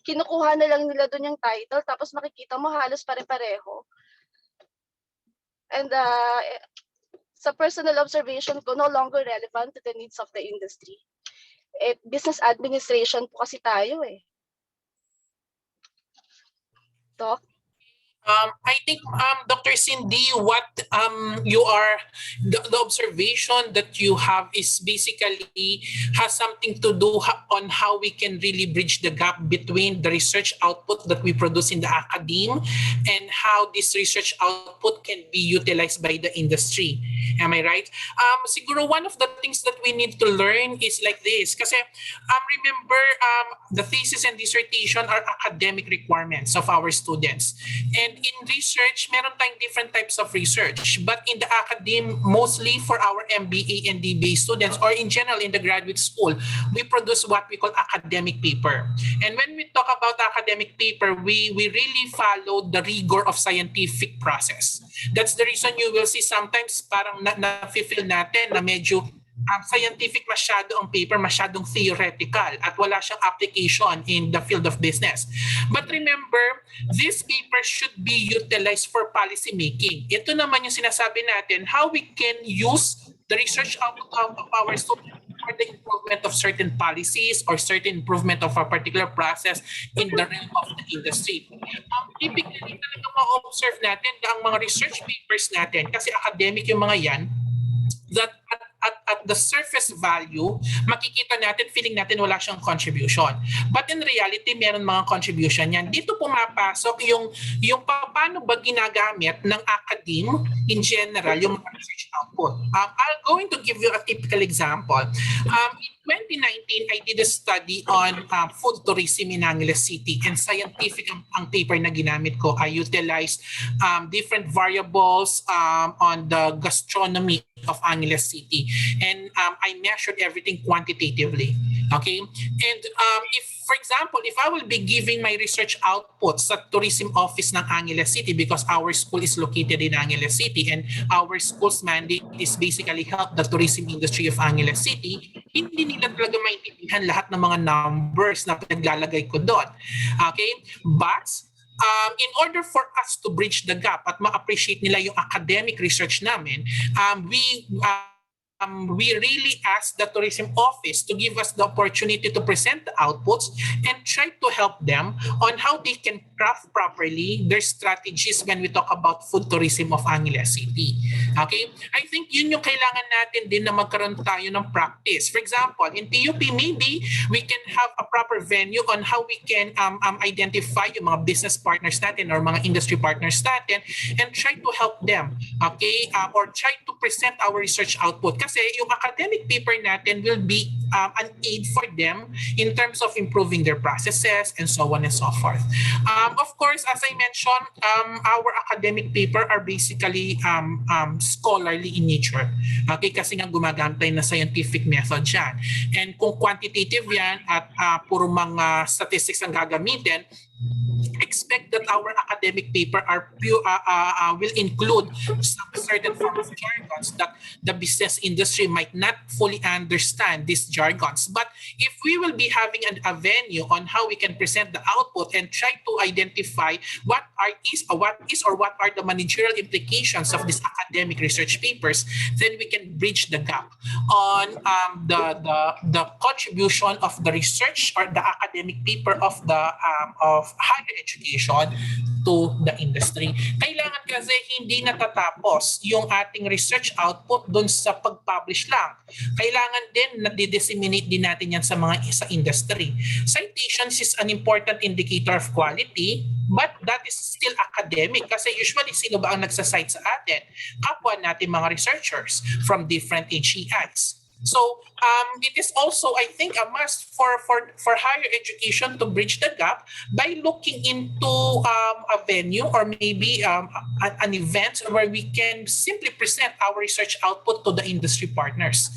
C: kinukuha na lang nila doon yung title, tapos makikita mo halos pare-pareho. And sa personal observation ko, no longer relevant to the needs of the industry. Business administration po kasi tayo, eh. Doc?
A: I think, Dr. Cindy, what the observation that you have is basically has something to do on how we can really bridge the gap between the research output that we produce in the academe and how this research output can be utilized by the industry. Am I right? Siguro one of the things that we need to learn is like this. Kasi remember, the thesis and dissertation are academic requirements of our students. And in research, meron tayong different types of research. But in the academe, mostly for our MBA and DBA students, or in general in the graduate school, we produce what we call academic paper. And when we talk about academic paper, we really follow the rigor of scientific process. That's the reason you will see sometimes parang na-feel natin na medyo scientific masyado ang paper, masyadong theoretical at wala siyang application in the field of business. But remember, this paper should be utilized for policy making. Ito naman yung sinasabi natin, how we can use the research output of our students for the improvement of certain policies or certain improvement of a particular process in the realm of the industry. Typically, talaga ma-observe natin na ang mga research papers natin, kasi academic yung mga yan, that at the surface value, makikita natin, feeling natin wala siyang contribution. But in reality, meron mga contribution yan. Dito pumapasok yung paano ba ginagamit ng academe in general, yung mga research output. I'm going to give you a typical example. In 2019, I did a study on food tourism in Angeles City, and scientific ang paper na ginamit ko. I utilized different variables on the gastronomy of Angeles City, and I measured everything quantitatively. Okay, and if, for example, if I will be giving my research output sa tourism office ng Angeles City, because our school is located in Angeles City and our school's mandate is basically help the tourism industry of Angeles City, hindi nila talaga maintindihan lahat ng mga numbers na pinaglalagay ko doon. Okay, but in order for us to bridge the gap at ma-appreciate nila yung academic research namin, we really asked the tourism office to give us the opportunity to present the outputs and try to help them on how they can craft properly their strategies when we talk about food tourism of Angeles City. Okay? I think yun yung kailangan natin din na magkaroon tayo ng practice. For example, in TUP, maybe we can have a proper venue on how we can identify yung mga business partners natin or mga industry partners natin and try to help them okay, or try to present our research output. Kasi yung academic paper natin will be an aid for them in terms of improving their processes and so on and so forth. Of course, as I mentioned, our academic paper are basically scholarly in nature. Okay, kasi nga gumagamit tayo na scientific method yan. And kung quantitative yan at puro mga statistics ang gagamitin, expect that our academic paper will include some certain forms of jargons that the business industry might not fully understand these jargons. But if we will be having a venue on how we can present the output and try to identify what are the managerial implications of these academic research papers, then we can bridge the gap on the contribution of the research or the academic paper of higher education to the industry. Kailangan kasi hindi natatapos yung ating research output doon sa pag-publish lang. Kailangan din na disseminate din natin yan sa industry. Citations is an important indicator of quality, but that is still academic kasi usually sino ba ang nagsasite sa atin? Kapwa natin mga researchers from different HEIs. So it is also, I think, a must for higher education to bridge the gap by looking into a venue or maybe an event where we can simply present our research output to the industry partners.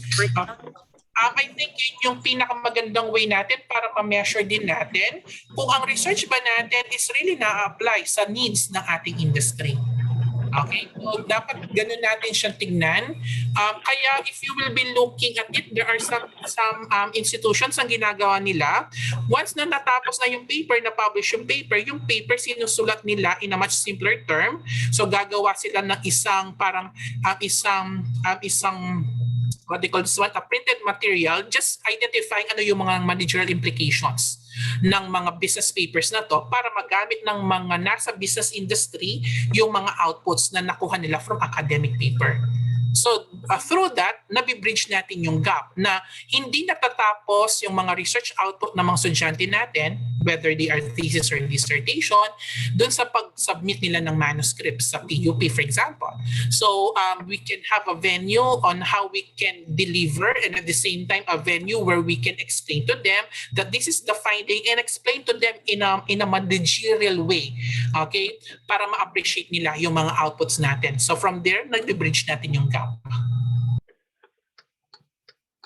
A: I think yun yung pinakamagandang way natin para ma-measure din natin kung ang research ba natin is really na-apply sa needs ng ating industry. Okay, so dapat ganun natin siyang tignan. Kaya if you will be looking at it, there are some institutions ang ginagawa nila. Once na natapos na yung paper, na-publish yung paper sinusulat nila in a much simpler term. So gagawa sila ng isang what they call this one, a printed material, just identifying ano yung mga managerial implications ng mga business papers na to para magamit ng mga nasa business industry yung mga outputs na nakuha nila from academic paper. So through that, nabibridge natin yung gap na hindi natatapos yung mga research output ng mga estudyante natin, whether they are thesis or dissertation, dun sa pag-submit nila ng manuscripts sa PUP, for example. So we can have a venue on how we can deliver and at the same time a venue where we can explain to them that this is the finding and explain to them in a managerial way, okay? Para ma-appreciate nila yung mga outputs natin. So from there, nag-bridge natin yung gap.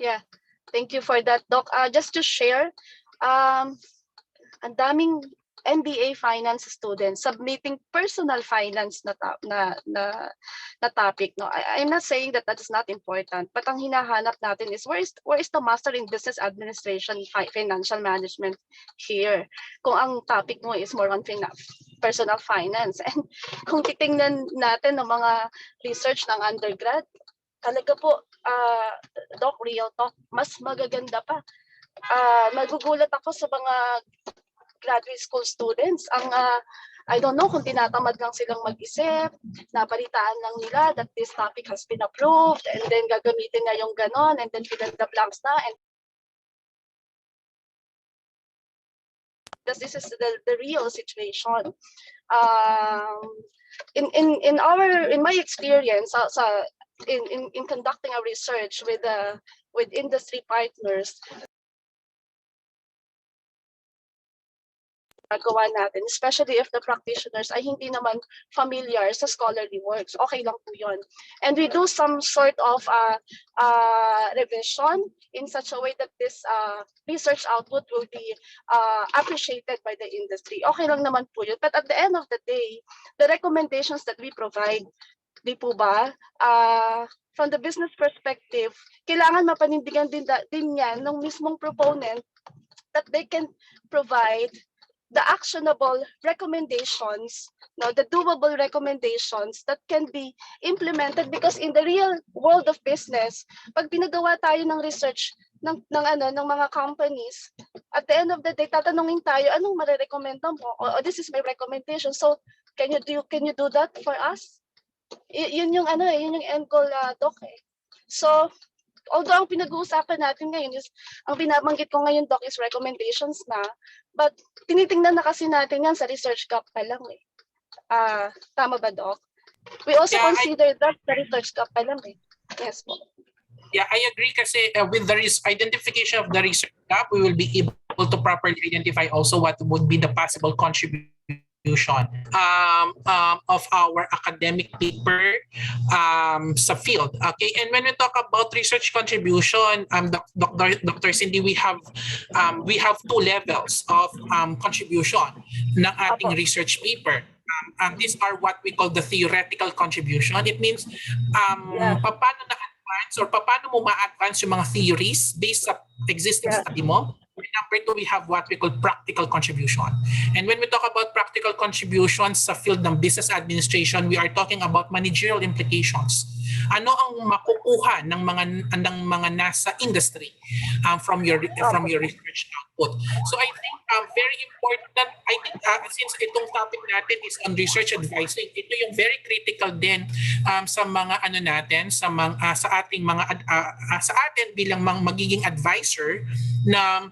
C: Yeah, thank you for that, Doc. Just to share, ang daming MBA finance students submitting personal finance na topic. No, I'm not saying that is not important, but ang hinahanap natin is where is the master in business administration, financial management here? Kung ang topic mo is more on personal finance, and kung titingnan natin ng mga research ng undergrad, talaga po, Doc, real talk, mas magaganda pa. Magugulat ako sa mga graduate school students. I don't know kung tinatamad lang silang mag-isip, nabalitaan lang nila that this topic has been approved, and then gagamitin na yung ganon, and then fill in the blanks na, and this is the real situation. In my experience, in conducting a research with industry partners, gawa natin, especially if the practitioners ay hindi naman familiar sa scholarly works, okay lang po yun. And we do some sort of revision in such a way that this research output will be appreciated by the industry. Okay lang naman po yun. But at the end of the day, the recommendations that we provide, di po ba, from the business perspective, kailangan mapanindigan din yan ng mismong proponent that they can provide the actionable recommendations, no, the doable recommendations that can be implemented, because in the real world of business, pag pinagawa tayo ng research ng mga companies, at the end of the day, tatanungin tayo, anong marerekomenda mo? Oh, this is my recommendation. So, can you do that for us? Yun yung end goal, Doc. So, although ang pinag-uusapan natin ngayon is, ang binabanggit ko ngayon, Doc, is recommendations na, but tinitingnan na kasi natin yan sa research gap pa lang. Tama ba, Doc? We also
A: Yeah,
C: consider that the research gap pa lang eh. Yes po.
A: Yeah, I agree kasi with the identification of the research gap, we will be able to properly identify also what would be the possible contribution of our academic paper sa field. Okay, and when we talk about research contribution, Dr. Cindy, we have two levels of contribution ng ating
C: Apo.
A: research paper. These are what we call the theoretical contribution. It means
C: Yeah.
A: paano na-advance or paano mo ma-advance yung mga theories based sa existing
C: Yeah.
A: study mo. Number two, we have what we call practical contribution. And when we talk about practical contributions sa field ng business administration, we are talking about managerial implications. Ano ang makukuha ng mga nasa industry from your research output. So I think very important, I think since itong topic natin is on research advising, ito yung very critical din sa mga natin, sa ating sa atin bilang magiging advisor na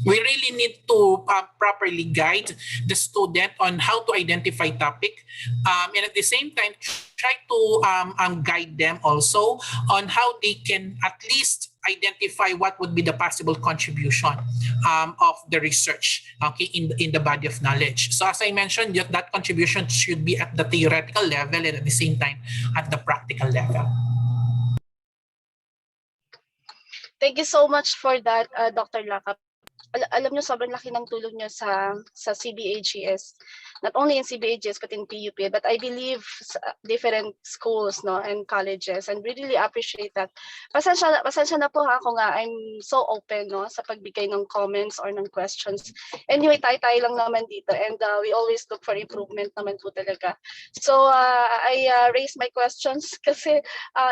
A: we really need to properly guide the student on how to identify topic, and at the same time try to guide them also on how they can at least identify what would be the possible contribution of the research, okay, in the body of knowledge. So as I mentioned, that contribution should be at the theoretical level and at the same time at the practical level.
C: Thank you so much for that, Dr. Lakap. Alam niyo, sobrang laki ng tulong niyo sa CBAGS. Not only in CBAGS but in PUP. But I believe different schools and colleges, and we really appreciate that. Pasensya na po ha kung I'm so open sa pagbigay ng comments or ng questions. Anyway, tayo lang naman dito, and we always look for improvement naman po talaga. So I raise my questions kasi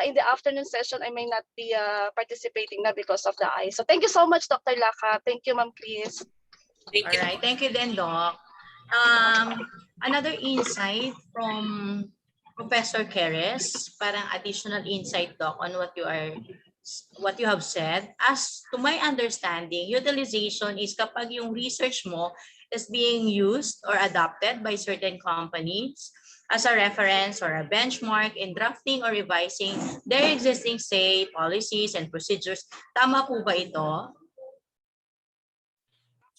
C: in the afternoon session I may not be participating na because of the eye. So thank you so much, Dr. Laka. Thank you, ma'am, please.
A: Thank you.
B: All right, thank you then, Doc. Another insight from Professor Keres, parang additional insight, Doc, on what you have said. As to my understanding, utilization is kapag yung research mo is being used or adopted by certain companies as a reference or a benchmark in drafting or revising their existing, say, policies and procedures. Tama po ba ito?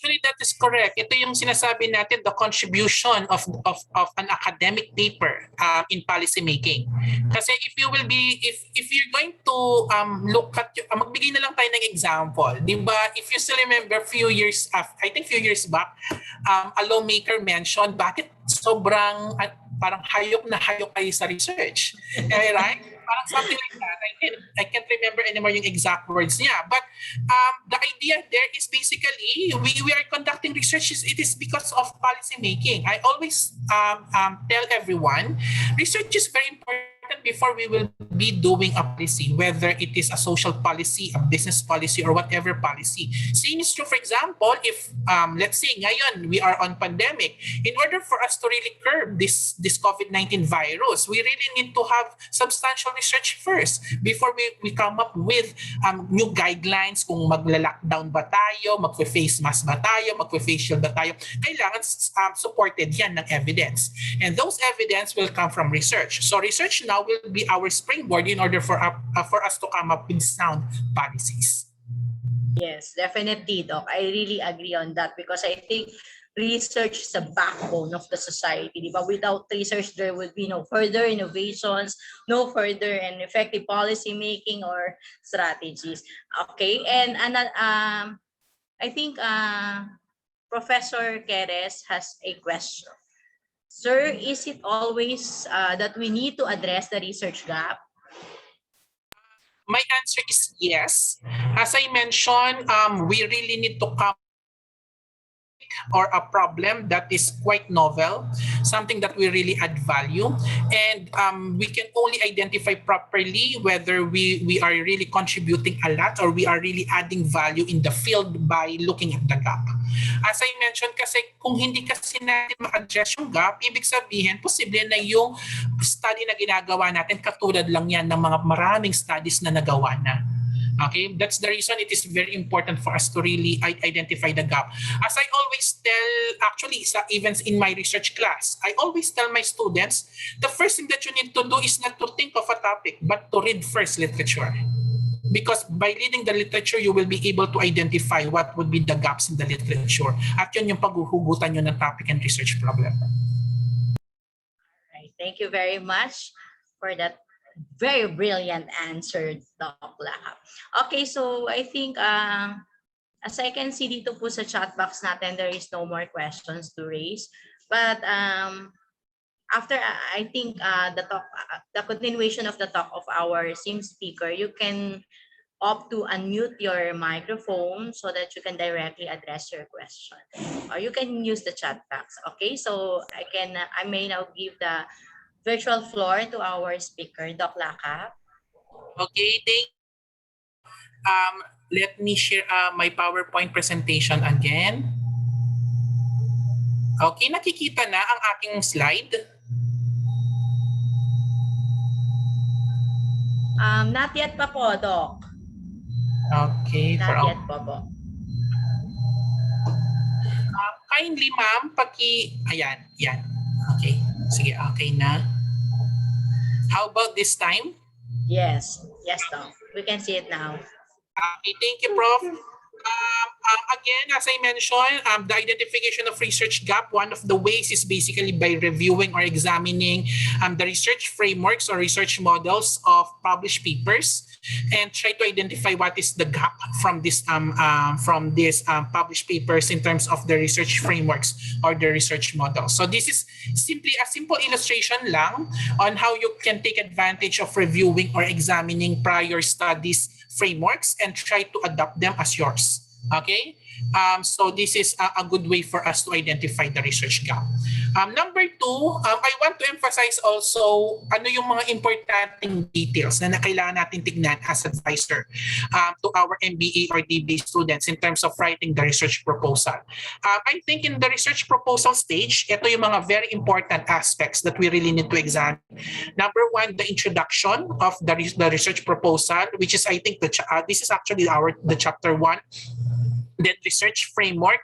A: Actually, that is correct. Ito yung sinasabi natin, the contribution of an academic paper in policy making. Kasi if you're going to look at, magbigay na lang tayo ng example. Di ba, if you still remember few years back, a lawmaker mentioned bakit sobrang parang hayok na hayok kayo sa research. Right? Parang something like that. I can't remember anymore yung exact words niya. But the idea there is basically we are conducting research. It is because of policy making. I always tell everyone, research is very important before we will be doing a policy, whether it is a social policy, a business policy, or whatever policy. Same is true, for example, if let's say ngayon we are on pandemic, in order for us to really curb this COVID-19 virus, we really need to have substantial research first before we come up with new guidelines kung magla-lockdown ba tayo, magfe-face mask ba tayo, magfe-face shield ba tayo. Kailangan supported yan ng evidence. And those evidence will come from research. So research now will be our springboard in order for us to come up with sound policies.
B: Yes, definitely, Doc. I really agree on that because I think research is the backbone of the society. Diba? Without research, there would be no further innovations, no further and effective policy making or strategies. Okay, and I think Professor Keres has a question. Sir, is it always that we need to address the research gap?
A: My answer is yes. As I mentioned, we really need to come or a problem that is quite novel, something that we really add value, and we can only identify properly whether we are really contributing a lot or we are really adding value in the field by looking at the gap. As I mentioned kasi, kung hindi kasi natin ma-address yung gap, ibig sabihin, posible na yung study na ginagawa natin, katulad lang yan ng mga maraming studies na nagawa na. Okay, that's the reason it is very important for us to really identify the gap. As I always tell, actually, even in my research class, I always tell my students, the first thing that you need to do is not to think of a topic, but to read first literature. Because by reading the literature, you will be able to identify what would be the gaps in the literature. At yun yung paghuhugutan nyo ng topic and research problem.
B: Right. Thank you very much for that very brilliant answer, Doc Lahab. Okay, so I think as I can see dito po sa chat box natin, there is no more questions to raise. But after I think the continuation of the talk of our sim speaker, you can opt to unmute your microphone so that you can directly address your question, or you can use the chat box. Okay, so I may now give the virtual floor to our speaker, Doc Lahab.
A: Okay, let me share my PowerPoint presentation again. Okay, nakikita na ang aking slide?
B: Not yet pa po, Doc.
A: Okay.
B: Not yet pa po.
A: Kindly, ma'am, ayan, yan. Okay, sige, okay na. How about this time?
B: Yes, Doc. We can see it now.
A: Okay, thank you, Prof. Again, as I mentioned, the identification of research gap, one of the ways is basically by reviewing or examining the research frameworks or research models of published papers and try to identify what is the gap from these published papers in terms of the research frameworks or the research models. So this is simply a simple illustration lang on how you can take advantage of reviewing or examining prior studies frameworks and try to adapt them as yours. Okay, so this is a good way for us to identify the research gap. Number two, I want to emphasize also ano yung mga importanteng details na kailangan natin tignan as advisor to our MBA or DBA students in terms of writing the research proposal. I think in the research proposal stage, ito yung mga very important aspects that we really need to examine. Number one, the introduction of the research proposal, which is I think this is actually the chapter 1. Then research framework,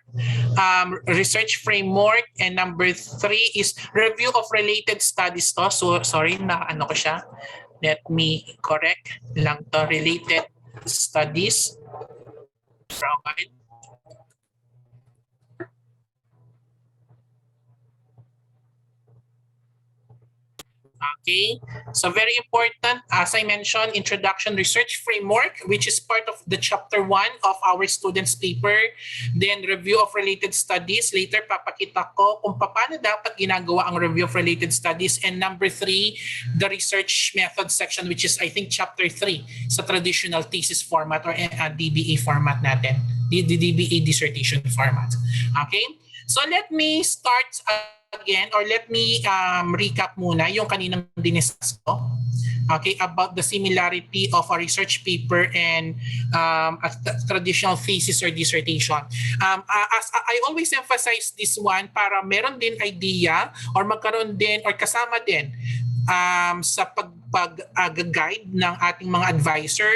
A: and number 3 is review of related studies. So sorry na ano ko siya. Let me correct lang to, related studies. Right. Okay, so very important, as I mentioned, introduction research framework, which is part of the chapter 1 of our students' paper. Then review of related studies. Later, papakita ko kung paano dapat ginagawa ang review of related studies. And number 3, the research method section, which is I think chapter 3 sa traditional thesis format or DBA format natin, the DBA dissertation format. Okay, so let me start again, or let me recap muna yung kaninang diniscuss ko. Okay, about the similarity of a research paper and a traditional thesis or dissertation. As I always emphasize this one para meron din idea or magkaroon din or kasama din sa pag-guide ng ating mga advisor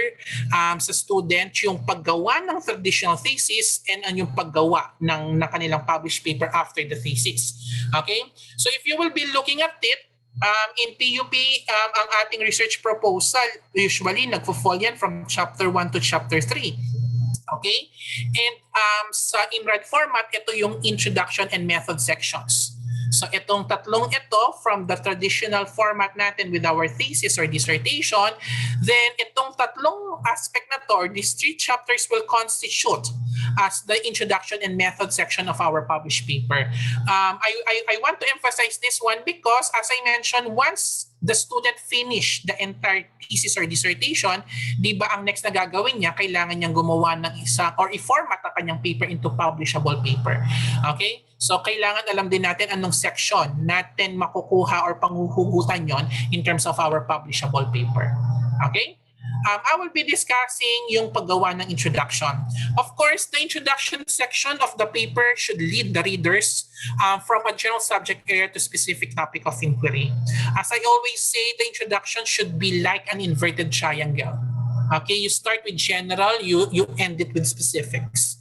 A: sa student yung paggawa ng traditional thesis and yung paggawa ng kanilang published paper after the thesis. Okay? So if you will be looking at it, in PUP, ang ating research proposal, usually nagfo-fall yan from chapter 1 to chapter 3. Okay? And sa INRAD format, ito yung introduction and method sections. So itong tatlong ito from the traditional format natin with our thesis or dissertation, then itong tatlong aspect na to or these 3 chapters will constitute as the introduction and method section of our published paper. I want to emphasize this one because as I mentioned, once the student finish the entire thesis or dissertation, di ba ang next na gagawin niya, kailangan niyang gumawa ng isang or i-format ang kanyang paper into publishable paper. Okay? So kailangan alam din natin anong section natin makukuha or panghuhugutan yon in terms of our publishable paper. Okay? I will be discussing yung paggawa ng introduction. Of course, the introduction section of the paper should lead the readers from a general subject area to specific topic of inquiry. As I always say, the introduction should be like an inverted triangle. Okay, you start with general, you end it with specifics.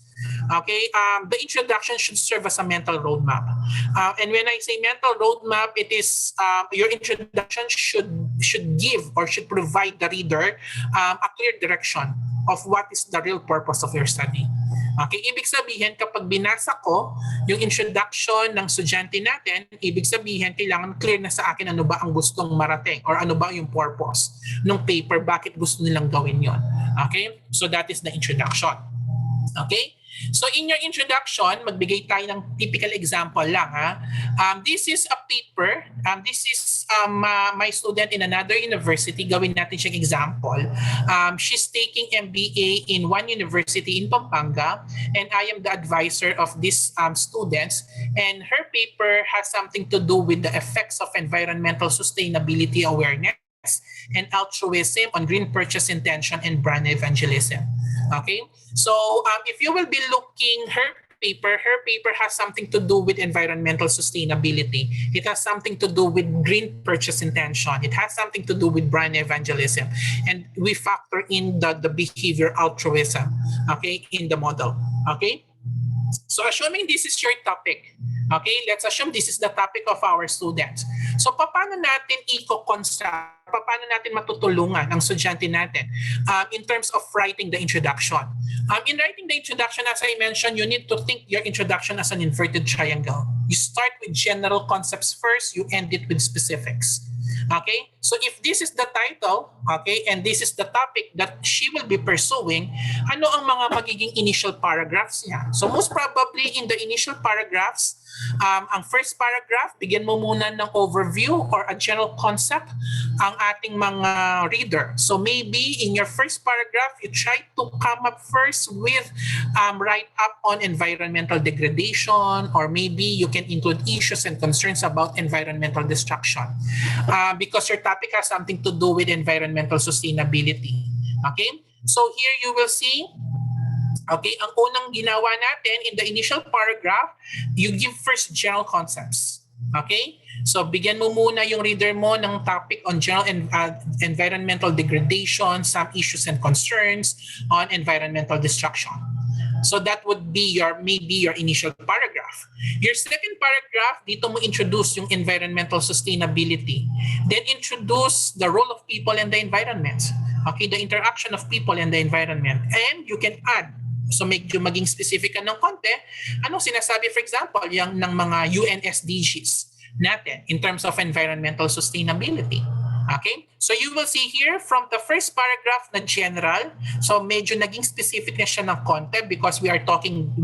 A: Okay, the introduction should serve as a mental roadmap. And when I say mental roadmap, it is your introduction should give or should provide the reader a clear direction of what is the real purpose of your study. Okay, ibig sabihin kapag binasa ko yung introduction ng estudyante natin, ibig sabihin kailangan clear na sa akin ano ba ang gustong marating or ano ba yung purpose ng paper, bakit gusto nilang gawin yon. Okay, so that is the introduction. Okay? So in your introduction, magbigay tayo ng typical example lang. This is a paper. This is my student in another university. Gawin natin siyang example. She's taking MBA in one university in Pampanga, and I am the advisor of these students. And her paper has something to do with the effects of environmental sustainability awareness and altruism on green purchase intention and brand evangelism. Okay, so if you will be looking her paper has something to do with environmental sustainability. It has something to do with green purchase intention. It has something to do with brand evangelism. And we factor in the behavior altruism, okay, in the model. Okay, so assuming this is your topic, okay, let's assume this is the topic of our students. So paano natin i-construct, paano natin matutulungan ang estudyante natin in terms of writing the introduction? In writing the introduction, as I mentioned, you need to think your introduction as an inverted triangle. You start with general concepts first, you end it with specifics. Okay, so if this is the title, okay, and this is the topic that she will be pursuing, ano ang mga magiging initial paragraphs niya? So most probably in the initial paragraphs, ang first paragraph, bigyan mo muna ng overview or a general concept ang ating mga reader. So maybe in your first paragraph, you try to come up first with write up on environmental degradation, or maybe you can include issues and concerns about environmental destruction because your topic has something to do with environmental sustainability. Okay? So here you will see, okay, ang unang ginawa natin in the initial paragraph, you give first general concepts. Okay? So bigyan mo muna yung reader mo ng topic on general environmental degradation, some issues and concerns on environmental destruction. So that would be maybe your initial paragraph. Your second paragraph, dito mo introduce yung environmental sustainability. Then introduce the role of people and the environment. Okay, the interaction of people and the environment. And you can add, so medyo maging specific ka ng konti, anong sinasabi, for example, yung ng mga UN SDGs natin in terms of environmental sustainability. Okay? So you will see here from the first paragraph na general, so medyo naging specific na siya ng konti because we are talking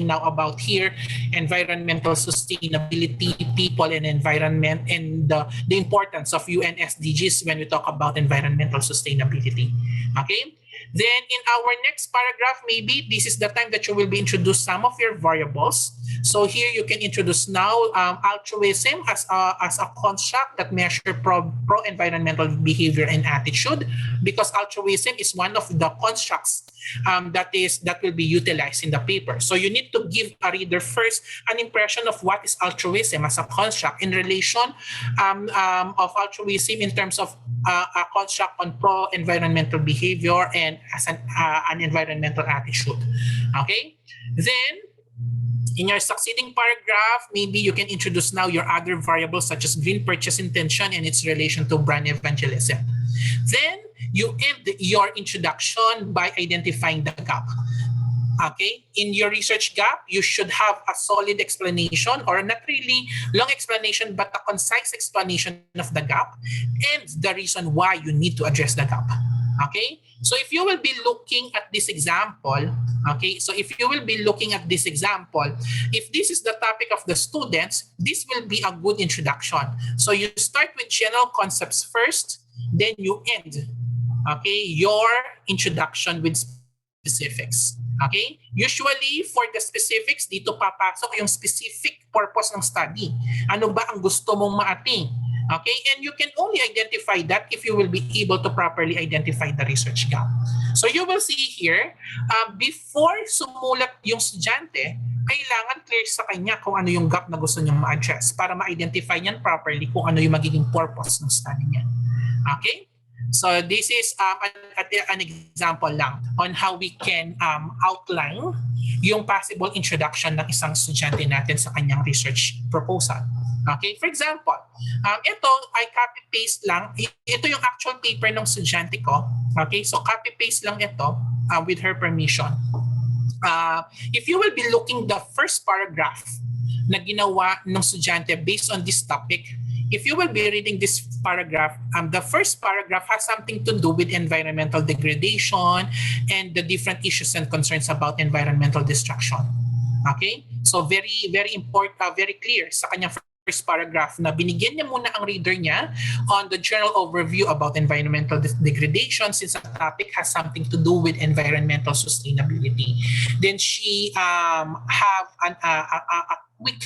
A: now about here environmental sustainability, people and environment, and the importance of UN SDGs when we talk about environmental sustainability. Okay? Then in our next paragraph, maybe this is the time that you will be introduced some of your variables. So here you can introduce now altruism as a construct that measure pro-environmental behavior and attitude, because altruism is one of the constructs that will be utilized in the paper. So you need to give a reader first an impression of what is altruism as a construct in relation of altruism in terms of a construct on pro-environmental behavior and as an environmental attitude. Okay? Then, in your succeeding paragraph, maybe you can introduce now your other variables such as green purchase intention and its relation to brand evangelism. Then, you end your introduction by identifying the gap. Okay, in your research gap, you should have a solid explanation, or not really long explanation, but a concise explanation of the gap and the reason why you need to address the gap. Okay, so if you will be looking at this example, if this is the topic of the students, this will be a good introduction. So you start with general concepts first, then you end, your introduction with specifics. Okay? Usually, for the specifics, dito papasok yung specific purpose ng study. Ano ba ang gusto mong maating? Okay? And you can only identify that if you will be able to properly identify the research gap. So you will see here, before sumulat yung estudyante, kailangan clear sa kanya kung ano yung gap na gusto niyang ma-address para ma-identify niyan properly kung ano yung magiging purpose ng study niya. Okay? So this is an example lang on how we can outline yung possible introduction ng isang estudyante natin sa kanyang research proposal. Okay, for example, ito ay copy-paste lang. Ito yung actual paper ng estudyante ko. Okay, so copy-paste lang ito with her permission. If you will be looking the first paragraph na ginawa ng estudyante based on this topic, if you will be reading this paragraph, the first paragraph has something to do with environmental degradation and the different issues and concerns about environmental destruction. Okay? So very, very important, very clear sa kanyang first paragraph na binigyan niya muna ang reader niya on the general overview about environmental degradation since the topic has something to do with environmental sustainability. Then she have a quick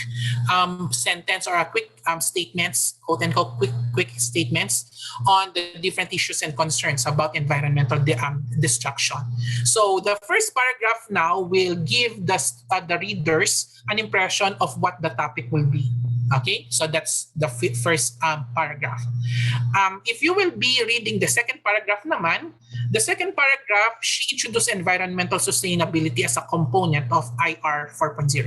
A: sentence or a quick statements, quote unquote quick statements on the different issues and concerns about environmental destruction. So the first paragraph now will give the readers an impression of what the topic will be. Okay, so that's the first paragraph. If you will be reading the second paragraph naman, the second paragraph, she introduced environmental sustainability as a component of IR 4.0.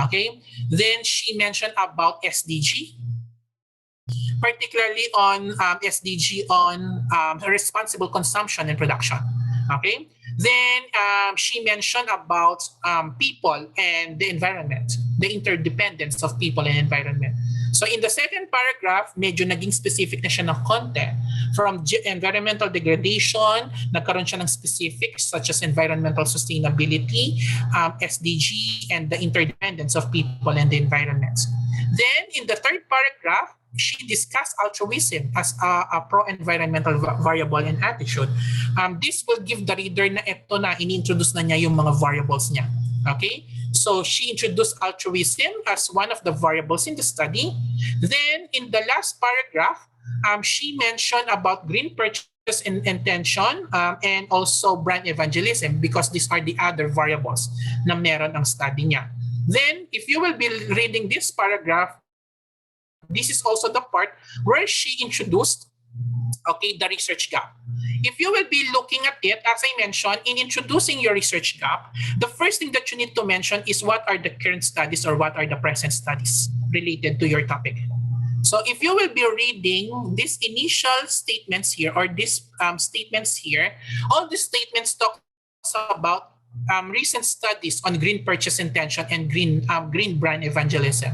A: Okay, then she mentioned about SDG, particularly on SDG on responsible consumption and production. Okay, then she mentioned about people and the environment, the interdependence of people and environment. So in the second paragraph, medyo naging specific na siya ng konti. From environmental degradation, nagkaroon siya ng specifics such as environmental sustainability, SDG, and the interdependence of people and the environment. Then in the third paragraph, she discussed altruism as a pro-environmental variable and attitude. This will give the reader na ito na ini-introduce na niya yung mga variables niya. Okay? So she introduced altruism as one of the variables in the study. Then in the last paragraph, she mentioned about green purchase intention and also brand evangelism because these are the other variables na meron ang study niya. Then if you will be reading this paragraph, this is also the part where she introduced the research gap. If you will be looking at it, as I mentioned, in introducing your research gap, the first thing that you need to mention is what are the current studies or what are the present studies related to your topic. So if you will be reading these initial statements here or these statements here, all these statements talk about recent studies on green purchase intention and green brand evangelism.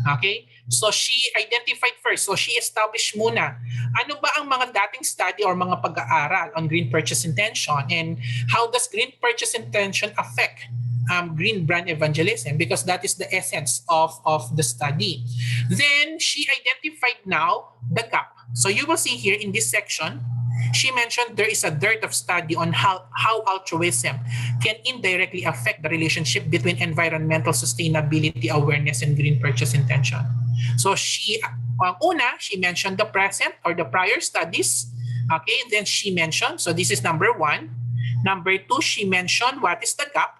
A: Okay? So she identified first. So she established muna ano ba ang mga dating study or mga pag-aaral on green purchase intention and how does green purchase intention affect green brand evangelism because that is the essence of the study. Then she identified now the gap. So you will see here in this section, she mentioned there is a dearth of study on how altruism can indirectly affect the relationship between environmental sustainability awareness and green purchase intention. So she mentioned the present or the prior studies. Okay, then she mentioned, so this is number 1. Number 2, she mentioned what is the gap.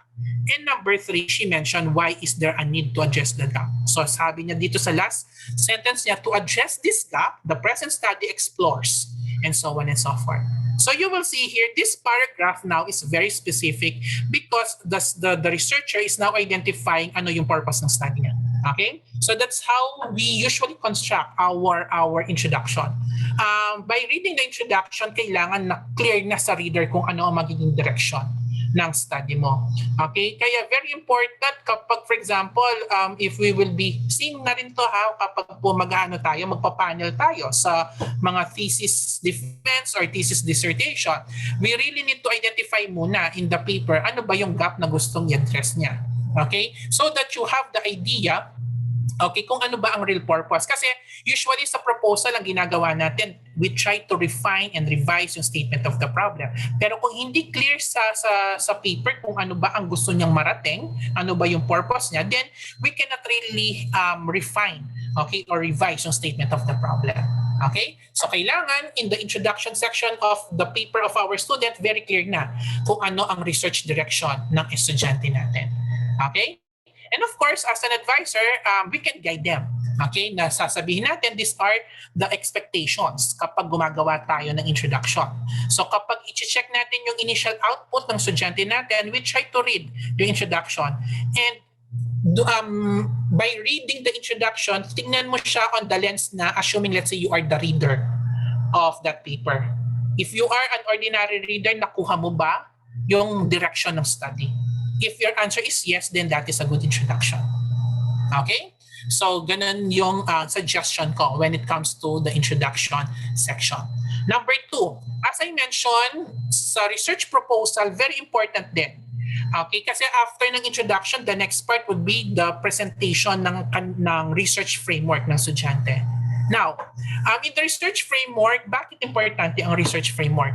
A: And number 3, she mentioned why is there a need to address the gap. So sabi niya dito sa last sentence niya, to address this gap, the present study explores and so on and so forth. So you will see here, this paragraph now is very specific because the researcher is now identifying ano yung purpose ng study niya. Okay? So that's how we usually construct our introduction. By reading the introduction, kailangan na clear na sa reader kung ano ang magiging direction ng study mo. Okay? Kaya very important kapag, for example, if we will be seeing na rin to kapag po magpapanel tayo sa mga thesis defense or thesis dissertation, we really need to identify muna in the paper ano ba yung gap na gustong i-address niya. Okay? So that you have the idea kung ano ba ang real purpose. Kasi usually sa proposal ang ginagawa natin, we try to refine and revise yung statement of the problem. Pero kung hindi clear sa paper kung ano ba ang gusto niyang marating, ano ba yung purpose niya, then we cannot really refine or revise yung statement of the problem. Okay? So kailangan in the introduction section of the paper of our student, very clear na kung ano ang research direction ng estudyante natin. Okay? And of course, as an advisor, we can guide them. Okay, nasasabihin natin, these are the expectations kapag gumagawa tayo ng introduction. So kapag i-check natin yung initial output ng estudyante natin, we try to read yung introduction. And by reading the introduction, tingnan mo siya on the lens na assuming, let's say, you are the reader of that paper. If you are an ordinary reader, nakuha mo ba yung direction ng study? If your answer is yes, then that is a good introduction. Okay? So, ganun yung suggestion ko when it comes to the introduction section. Number 2, as I mentioned, sa research proposal, very important din. Okay, kasi after ng introduction, the next part would be the presentation ng research framework ng estudyante. Now, in the research framework, bakit importante ang research framework?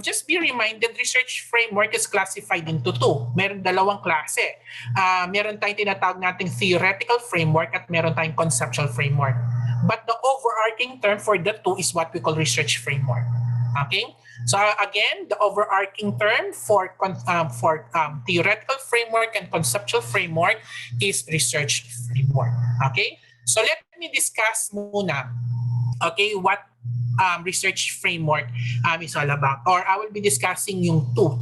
A: Just be reminded, research framework is classified into 2. Meron dalawang klase. Meron tayong tinatawag nating theoretical framework at meron tayong conceptual framework. But the overarching term for the 2 is what we call research framework. Okay? So again, the overarching term for theoretical framework and conceptual framework is research framework. Okay? So let me discuss muna, okay, what research framework is all about. Or I will be discussing yung 2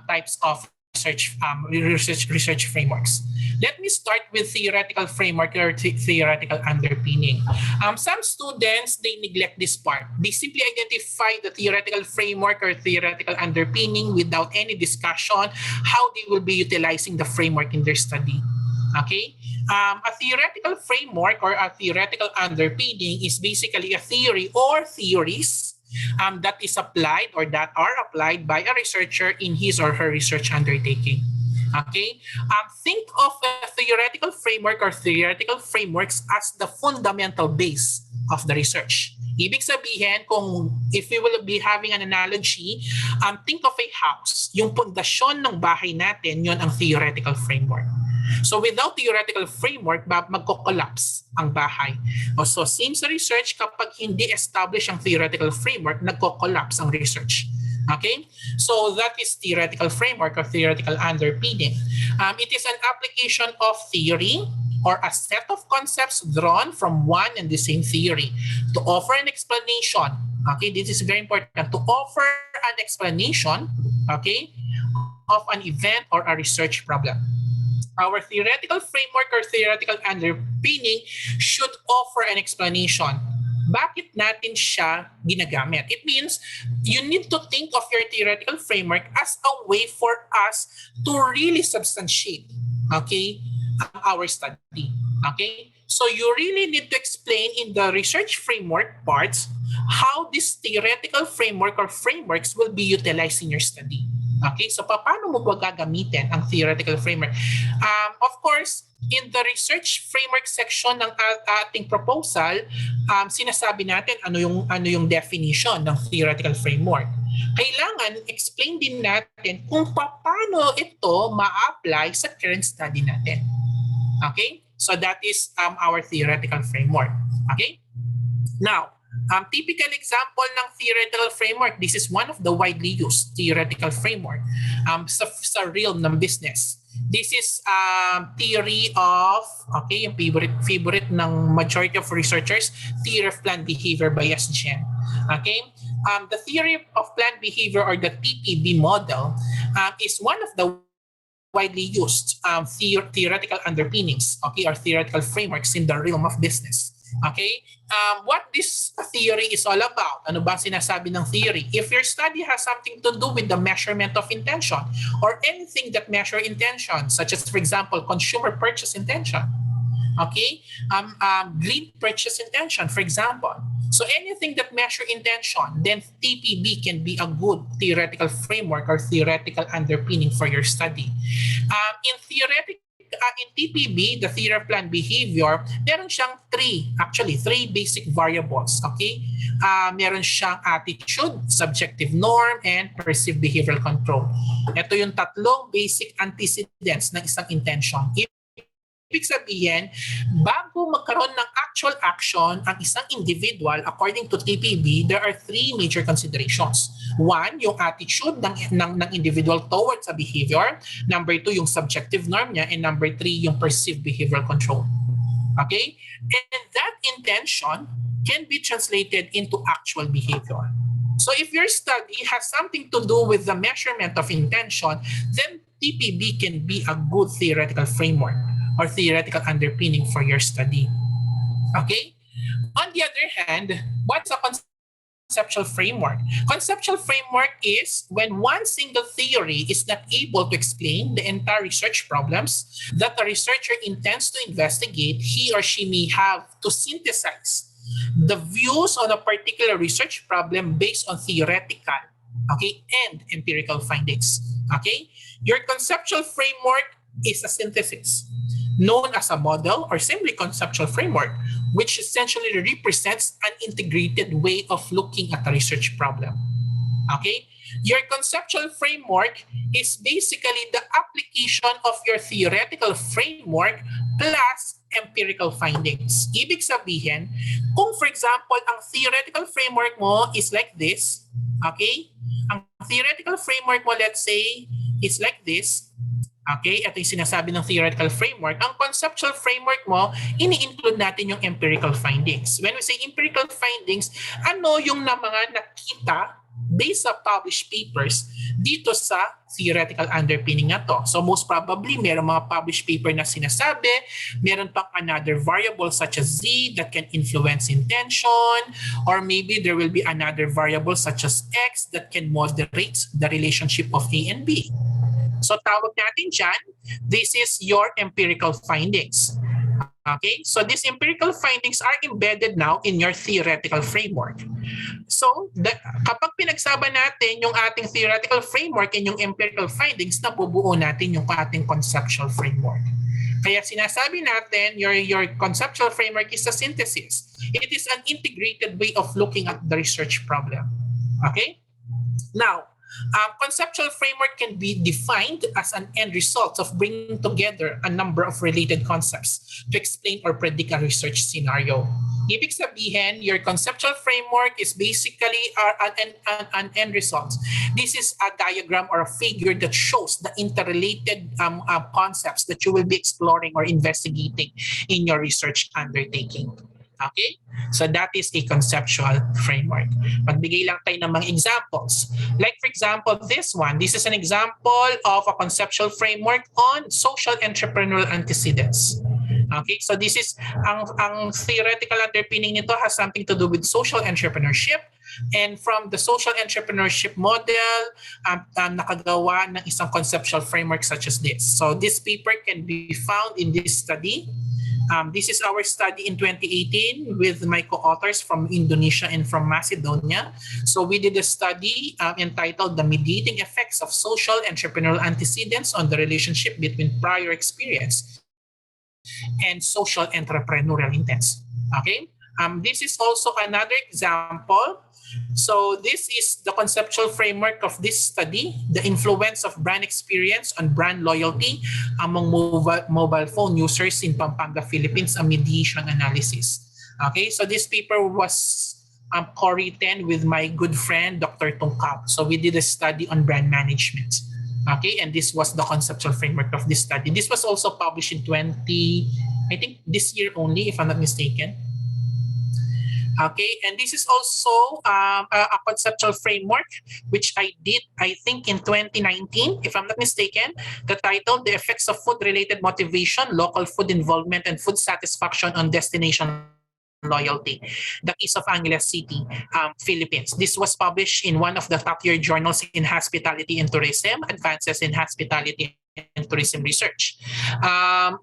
A: types of research frameworks. Let me start with theoretical framework or theoretical underpinning. Some students, they neglect this part. They simply identify the theoretical framework or theoretical underpinning without any discussion how they will be utilizing the framework in their study. Okay? A theoretical framework or a theoretical underpinning is basically a theory or theories that is applied or that are applied by a researcher in his or her research undertaking. Okay? Think of a theoretical framework or theoretical frameworks as the fundamental base of the research. Ibig sabihin, if we will be having an analogy, think of a house. Yung pundasyon ng bahay natin, yun ang theoretical framework. So without theoretical framework, magko-collapse ang bahay. So same sa research, kapag hindi establish ang theoretical framework, nagko-collapse ang research. Okay? So that is theoretical framework or theoretical underpinning. It is an application of theory or a set of concepts drawn from one and the same theory to offer an explanation. Okay, this is very important, to offer an explanation, okay, of an event or a research problem. Our theoretical framework or theoretical underpinning should offer an explanation. Bakit natin siya ginagamit? It means you need to think of your theoretical framework as a way for us to really substantiate, okay, our study. Okay? So you really need to explain in the research framework parts how this theoretical framework or frameworks will be utilized in your study. Okay, so paano mo ba gagamitin ang theoretical framework? Of course, in the research framework section ng ating proposal, sinasabi natin ano yung definition ng theoretical framework. Kailangan explain din natin kung paano ito ma-apply sa current study natin. Okay? So that is our theoretical framework. Okay? Now, typical example ng theoretical framework, this is one of the widely used theoretical framework sa realm ng business. This is theory of, okay, yung favorite ng majority of researchers, theory of planned behavior by SGen. Okay? The theory of planned behavior or the TPB model is one of the widely used theoretical underpinnings, okay, or theoretical frameworks in the realm of business. Okay? What this theory is all about? Ano ba sinasabi ng theory? If your study has something to do with the measurement of intention or anything that measure intention, such as, for example, consumer purchase intention, okay? Greed purchase intention, for example. So anything that measure intention, then TPB can be a good theoretical framework or theoretical underpinning for your study. In TPB, the theory of planned behavior, meron siyang three basic variables, okay? Meron siyang attitude, subjective norm, and perceived behavioral control. Ito yung tatlong basic antecedents ng isang intention. Ibig sabihin, bago magkaroon ng actual action ang isang individual, according to TPB, there are three major considerations. One, yung attitude ng individual towards a behavior. Number two, yung subjective norm niya. And number three, yung perceived behavioral control. Okay? And that intention can be translated into actual behavior. So if your study has something to do with the measurement of intention, then TPB can be a good theoretical framework or theoretical underpinning for your study. Okay? On the other hand, what's a conceptual framework? Conceptual framework is when one single theory is not able to explain the entire research problems that the researcher intends to investigate. He or she may have to synthesize the views on a particular research problem based on theoretical, okay, and empirical findings. Okay? Your conceptual framework is a synthesis known as a model or simply conceptual framework, which essentially represents an integrated way of looking at a research problem. Okay? Your conceptual framework is basically the application of your theoretical framework plus empirical findings. Ibig sabihin, kung for example, ang theoretical framework mo is like this, okay? Ang theoretical framework mo, let's say, is like this, okay? Ito yung sinasabi ng theoretical framework. Ang conceptual framework mo, ini-include natin yung empirical findings. When we say empirical findings, ano yung na mga nakita based sa published papers dito sa theoretical underpinning na to. So most probably, meron mga published paper na sinasabi, meron pang another variable such as Z that can influence intention, or maybe there will be another variable such as X that can moderate the relationship of A and B. So tawag natin dyan, this is your empirical findings. Okay, so these empirical findings are embedded now in your theoretical framework. So, kapag pinagsama natin yung ating theoretical framework and yung empirical findings, nabubuo natin yung ating conceptual framework. Kaya sinasabi natin, your conceptual framework is a synthesis. It is an integrated way of looking at the research problem. Okay? Now, conceptual framework can be defined as an end result of bringing together a number of related concepts to explain or predict a research scenario. Ibig sabihin, your conceptual framework is basically an end result. This is a diagram or a figure that shows the interrelated concepts that you will be exploring or investigating in your research undertaking. Okay? So that is a conceptual framework. Magbigay lang tayo ng mga examples. Like for example, this is an example of a conceptual framework on social entrepreneurial antecedents. Okay, so this is ang theoretical underpinning nito has something to do with social entrepreneurship, and from the social entrepreneurship model, nakagawa ng isang conceptual framework such as this. So this paper can be found in this study. This is our study in 2018 with my co-authors from Indonesia and from Macedonia. So we did a study entitled The Mediating Effects of Social Entrepreneurial Antecedents on the Relationship Between Prior Experience and Social Entrepreneurial Intents. Okay? This is also another example. So this is the conceptual framework of this study, the influence of brand experience on brand loyalty among mobile phone users in Pampanga, Philippines, a mediation analysis. Okay, so this paper was co-written with my good friend, Dr. Tungkap. So we did a study on brand management. Okay, and this was the conceptual framework of this study. This was also published in I think this year only, if I'm not mistaken. Okay, and this is also a conceptual framework which I did, I think, in 2019, if I'm not mistaken. The title, The Effects of Food-Related Motivation, Local Food Involvement, and Food Satisfaction on Destination Loyalty. The case of Angeles City, Philippines. This was published in one of the top-tier journals in hospitality and tourism, Advances in Hospitality and Tourism Research.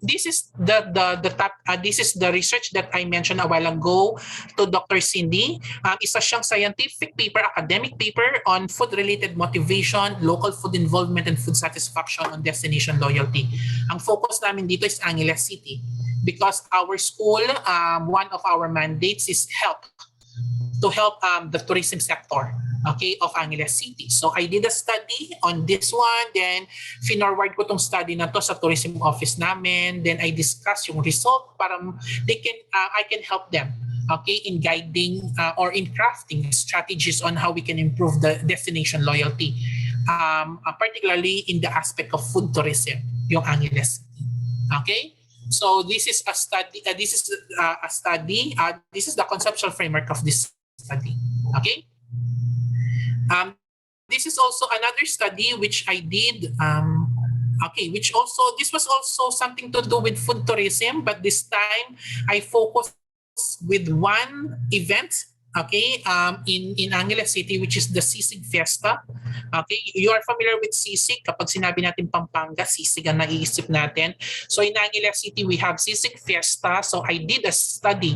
A: This is this is the research that I mentioned a while ago to Dr. Cindy. Isa siyang scientific paper, academic paper on food-related motivation, local food involvement, and food satisfaction on destination loyalty. Ang focus namin dito is Angeles City because our school, one of our mandates is to help the tourism sector. okay, of Angeles City. So I did a study on this one, then finorward ko tong study na to sa tourism office namin, then I discuss yung result para I can help them, okay, in guiding or in crafting strategies on how we can improve the destination loyalty, particularly in the aspect of food tourism, yung Angeles City. Okay? So this is a study, this is the conceptual framework of this study. Okay? This is also another study which I did, this was also something to do with food tourism, but this time I focused with one event, okay, in Angeles City, which is the Sisig Fiesta. Okay, you are familiar with sisig. Kapag sinabi natin Pampanga, sisig ang naiisip natin. So in Angeles City, we have Sisig Fiesta. So I did a study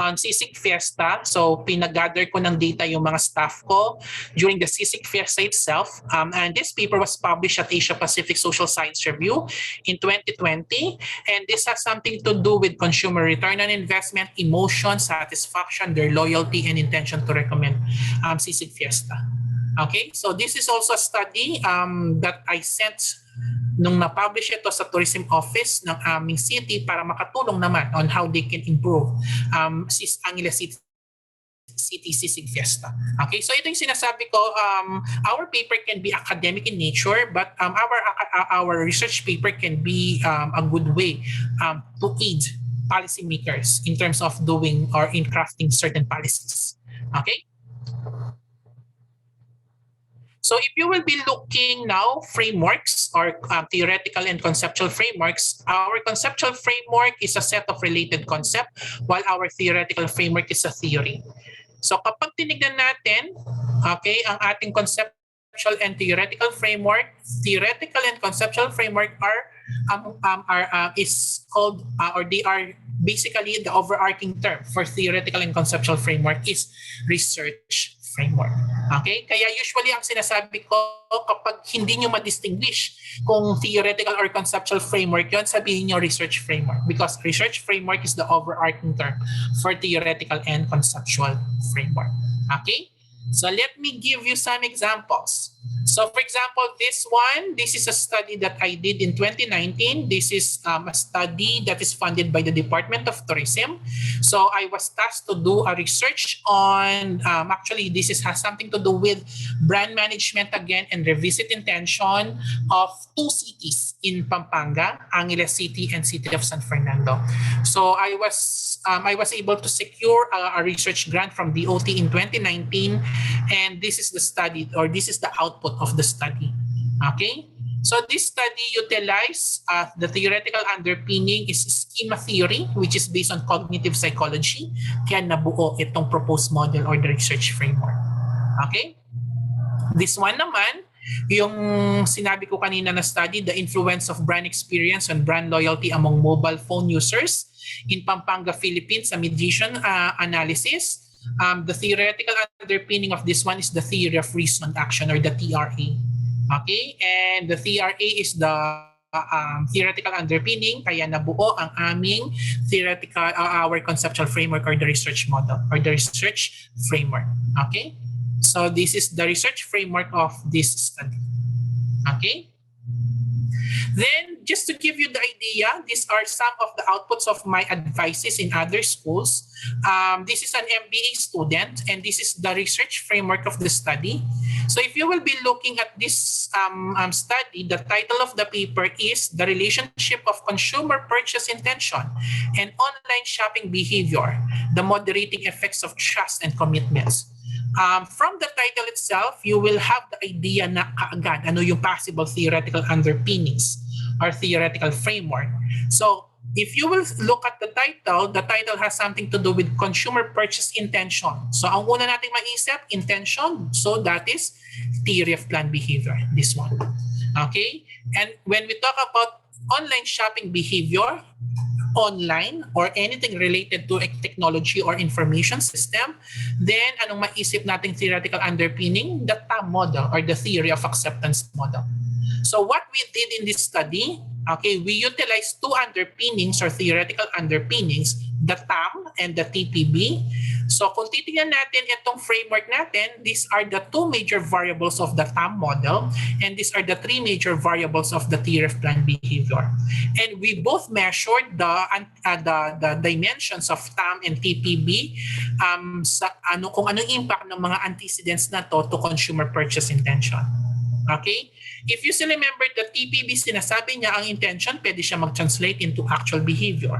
A: on Sisig Fiesta. So pinag-gather ko ng data yung mga staff ko during the Sisig Fiesta itself. And this paper was published at Asia Pacific Social Science Review in 2020. And this has something to do with consumer return on investment, emotion, satisfaction, their loyalty, and intention to recommend Sisig Fiesta. Okay, so this is also a study that I sent nung na-publish ito sa tourism office ng aming city para makatulong naman on how they can improve Angeles City Sisig Fiesta. Okay, so ito yung sinasabi ko, our paper can be academic in nature, but our research paper can be a good way to aid policymakers in terms of doing or in crafting certain policies. Okay? So if you will be looking now frameworks or theoretical and conceptual frameworks, our conceptual framework is a set of related concepts while our theoretical framework is a theory. So kapag tinignan natin, okay, ang ating conceptual and theoretical framework, theoretical and conceptual framework is called or they are basically the overarching term for theoretical and conceptual framework is research framework. Okay? Kaya usually ang sinasabi ko kapag hindi nyo ma-distinguish kung theoretical or conceptual framework yon, sabihin nyo research framework because research framework is the overarching term for theoretical and conceptual framework. Okay? So let me give you some examples. So for example, this is a study that I did in 2019. This is a study that is funded by the Department of Tourism. So I was tasked to do a research on, actually this has something to do with brand management again and revisit intention of two cities in Pampanga, Angeles City and City of San Fernando. So I was able to secure a research grant from DOT in 2019, and this is the study or this is the output of the study. Okay? So this study utilized the theoretical underpinning is schema theory, which is based on cognitive psychology. Kaya nabuo itong proposed model or the research framework. Okay? This one naman, yung sinabi ko kanina na study, the influence of brand experience and brand loyalty among mobile phone users in Pampanga, Philippines, a mediation analysis. The theoretical underpinning of this one is the theory of reasoned action or the TRA. Okay? And the TRA is the theoretical underpinning, kaya nabuo ang aming theoretical, our conceptual framework or the research model or the research framework. Okay? So this is the research framework of this study. Okay? Then, just to give you the idea, these are some of the outputs of my advices in other schools. This is an MBA student, and this is the research framework of the study. So if you will be looking at this study, the title of the paper is The Relationship of Consumer Purchase Intention and Online Shopping Behavior, the Moderating Effects of Trust and Commitments. From the title itself, you will have the idea na kaagad ano yung possible theoretical underpinnings or theoretical framework. So if you will look at the title has something to do with consumer purchase intention. So ang una nating maisip, intention. So that is theory of planned behavior, this one. Okay? And when we talk about online shopping behavior, online or anything related to technology or information system, then anong maisip nating theoretical underpinning? The TAM model or the theory of acceptance model. So what we did in this study, okay, we utilized two underpinnings or theoretical underpinnings the TAM and the TPB. So kung titingnan natin itong framework natin, these are the two major variables of the TAM model, and these are the three major variables of the theory of planned behavior. And we both measured the dimensions of TAM and TPB sa kung anong impact ng mga antecedents na to consumer purchase intention. Okay? If you still remember the TPB, sinasabi niya ang intention, pwede siya mag-translate into actual behavior.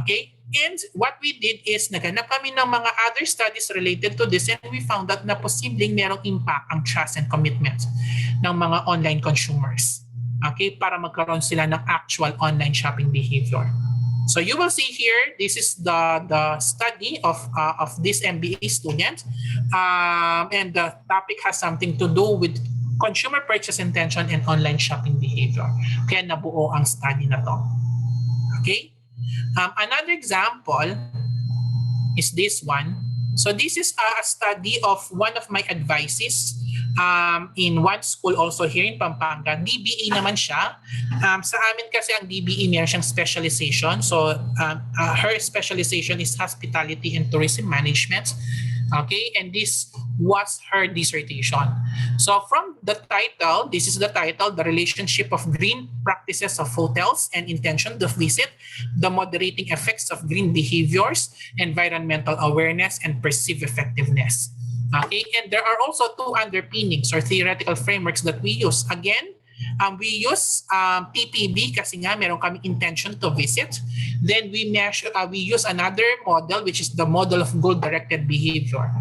A: Okay? And what we did is naghanap kami ng mga other studies related to this, and we found that na posibleng merong impact ang trust and commitment ng mga online consumers. Okay? Para magkaroon sila ng actual online shopping behavior. So you will see here, this is the study of this MBA student, and the topic has something to do with consumer purchase intention and online shopping behavior. Kaya nabuo ang study na to. Okay? Another example is this one. So this is a study of one of my advices in one school also here in Pampanga. DBA naman siya. Sa amin kasi ang DBA meron siyang specialization. So her specialization is hospitality and tourism management. Okay, and this was her dissertation. So from the title, this is the title, The Relationship of Green Practices of Hotels and Intention to Visit, the Moderating Effects of Green Behaviors, Environmental Awareness, and Perceived Effectiveness. Okay, and there are also two underpinnings or theoretical frameworks that we use. Again, we use TPB kasi nga meron kami intention to visit. Then we use another model, which is the model of goal-directed behavior.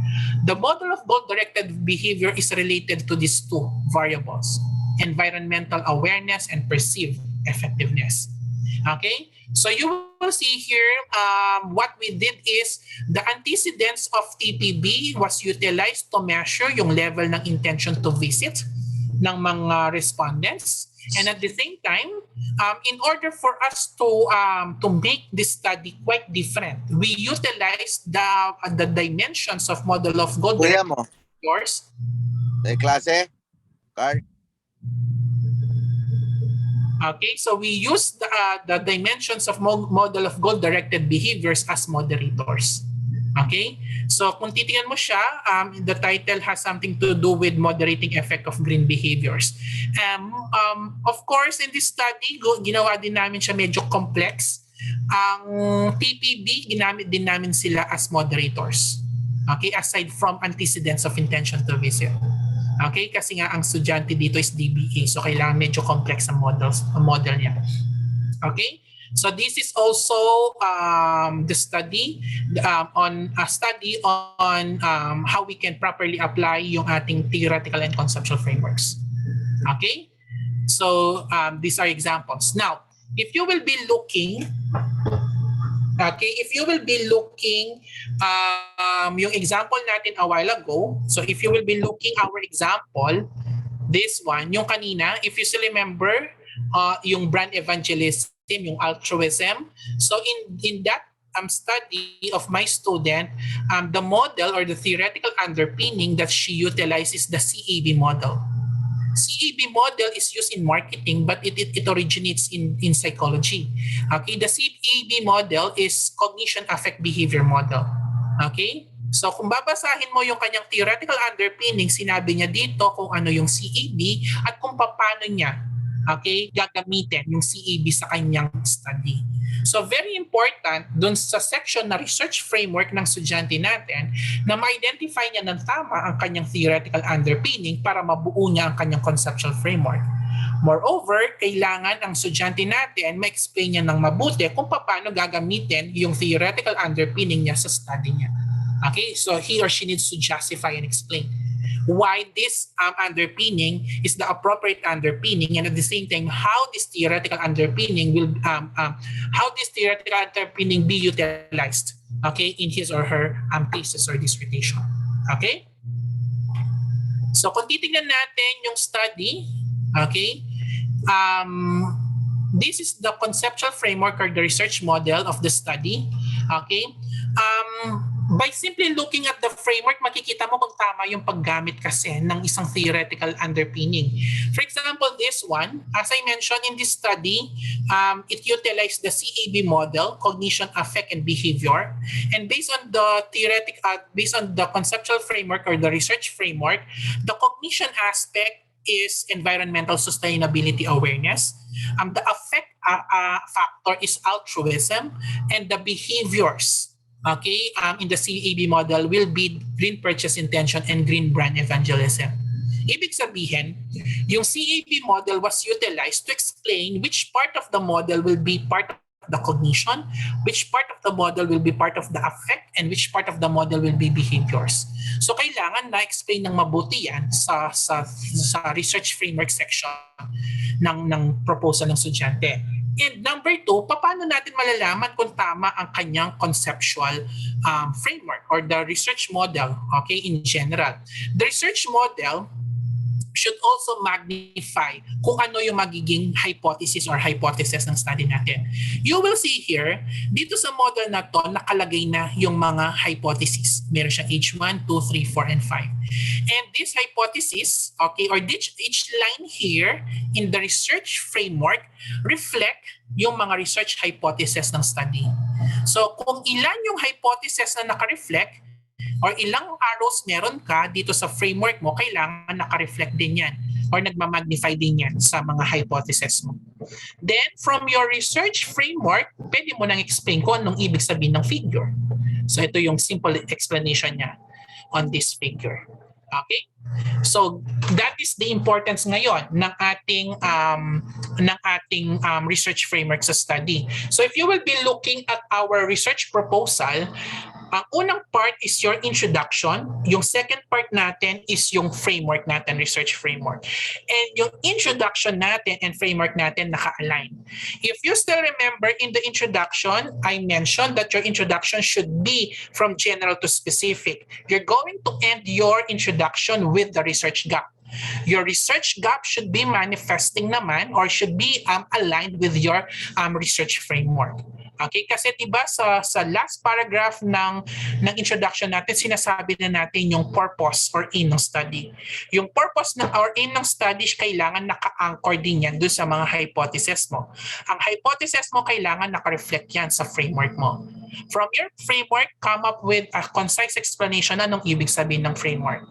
A: The model of goal-directed behavior is related to these two variables, environmental awareness and perceived effectiveness. Okay, so you will see here what we did is the antecedents of TPB was utilized to measure yung level ng intention to visit ng mga respondents, and at the same time, in order for us to make this study quite different, we utilized the dimensions of model of goal yours.
D: Sa klase, Carl.
A: Okay, so we use the dimensions of model of goal-directed behaviors as moderators. Okay, so kung titingnan mo siya, the title has something to do with moderating effect of green behaviors. Of course, in this study, ginawa din namin siya medyo complex. Ang TPB, ginamit din namin sila as moderators. Okay, aside from antecedents of intention to visit. Okay, kasi nga ang estudyante dito is DBA, so kailangan medyo complex ang model niya. Okay, so this is also the study on how we can properly apply yung ating theoretical and conceptual frameworks. Okay, so these are examples. Now, if you will be looking, yung example natin a while ago, so if you will be looking our example, this one, yung kanina, if you still remember, yung brand evangelism, yung altruism. So in that study of my student, the model or the theoretical underpinning that she utilizes the CAB model. CAB model is used in marketing, but it originates in psychology. Okay, the CAB model is cognition affect behavior model. Okay, so kung babasahin mo yung kanyang theoretical underpinning, sinabi niya dito kung ano yung CAB at kung paano niya gagamitin yung CAB sa kanyang study. So very important dun sa section na research framework ng estudyante natin na ma-identify niya ng tama ang kanyang theoretical underpinning para mabuo niya ang kanyang conceptual framework. Moreover, kailangan ang estudyante natin ma-explain niya ng mabuti kung paano gagamitin yung theoretical underpinning niya sa study niya. Okay, so he or she needs to justify and explain why this underpinning is the appropriate underpinning, and at the same time how this theoretical underpinning will be utilized, okay, in his or her thesis or dissertation. Okay, so kung titignan natin yung study, okay, this is the conceptual framework or the research model of the study. Okay, by simply looking at the framework, makikita mo kung tama yung paggamit kasi ng isang theoretical underpinning. For example, this one, as I mentioned in this study, it utilized the CAB model, cognition, affect, and behavior. And based on the based on the conceptual framework or the research framework, the cognition aspect is environmental sustainability awareness. The affect factor is altruism, and the behaviors, okay, in the CAB model will be green purchase intention and green brand evangelism. Ibig sabihin, yung CAB model was utilized to explain which part of the model will be part of the cognition, which part of the model will be part of the affect, and which part of the model will be behaviors. So kailangan na-explain ng mabuti yan sa research framework section ng proposal ng estudyante. And number two, paano natin malalaman kung tama ang kanyang conceptual framework or the research model, okay, in general. The research model should also magnify kung ano yung magiging hypothesis or hypothesis ng study natin. You will see here, dito sa model na to, nakalagay na yung mga hypothesis. Meron siyang H1, 2, 3, 4, and 5. And this hypothesis, okay, or each line here in the research framework reflect yung mga research hypothesis ng study. So kung ilan yung hypothesis na naka-reflect, or ilang arrows meron ka dito sa framework mo, kailangan naka-reflect din yan or nagmamagnify din yan sa mga hypothesis mo. Then, from your research framework, pwede mo nang explain kung anong ibig sabihin ng figure. So, ito yung simple explanation niya on this figure. Okay? So, that is the importance ngayon ng ating research framework sa study. So, if you will be looking at our research proposal, ang unang part is your introduction. Yung second part natin is yung framework natin, research framework. And yung introduction natin and framework natin naka-align. If you still remember in the introduction, I mentioned that your introduction should be from general to specific. You're going to end your introduction with the research gap. Your research gap should be manifesting naman or should be aligned with your research framework. Okay, kasi 'di ba sa last paragraph ng introduction natin, sinasabi na natin yung purpose or aim ng study. Yung purpose or aim ng study, kailangan naka-anchor din yan doon sa mga hypothesis mo. Ang hypothesis mo, kailangan naka-reflect yan sa framework mo. From your framework, come up with a concise explanation na anong ibig sabihin ng framework.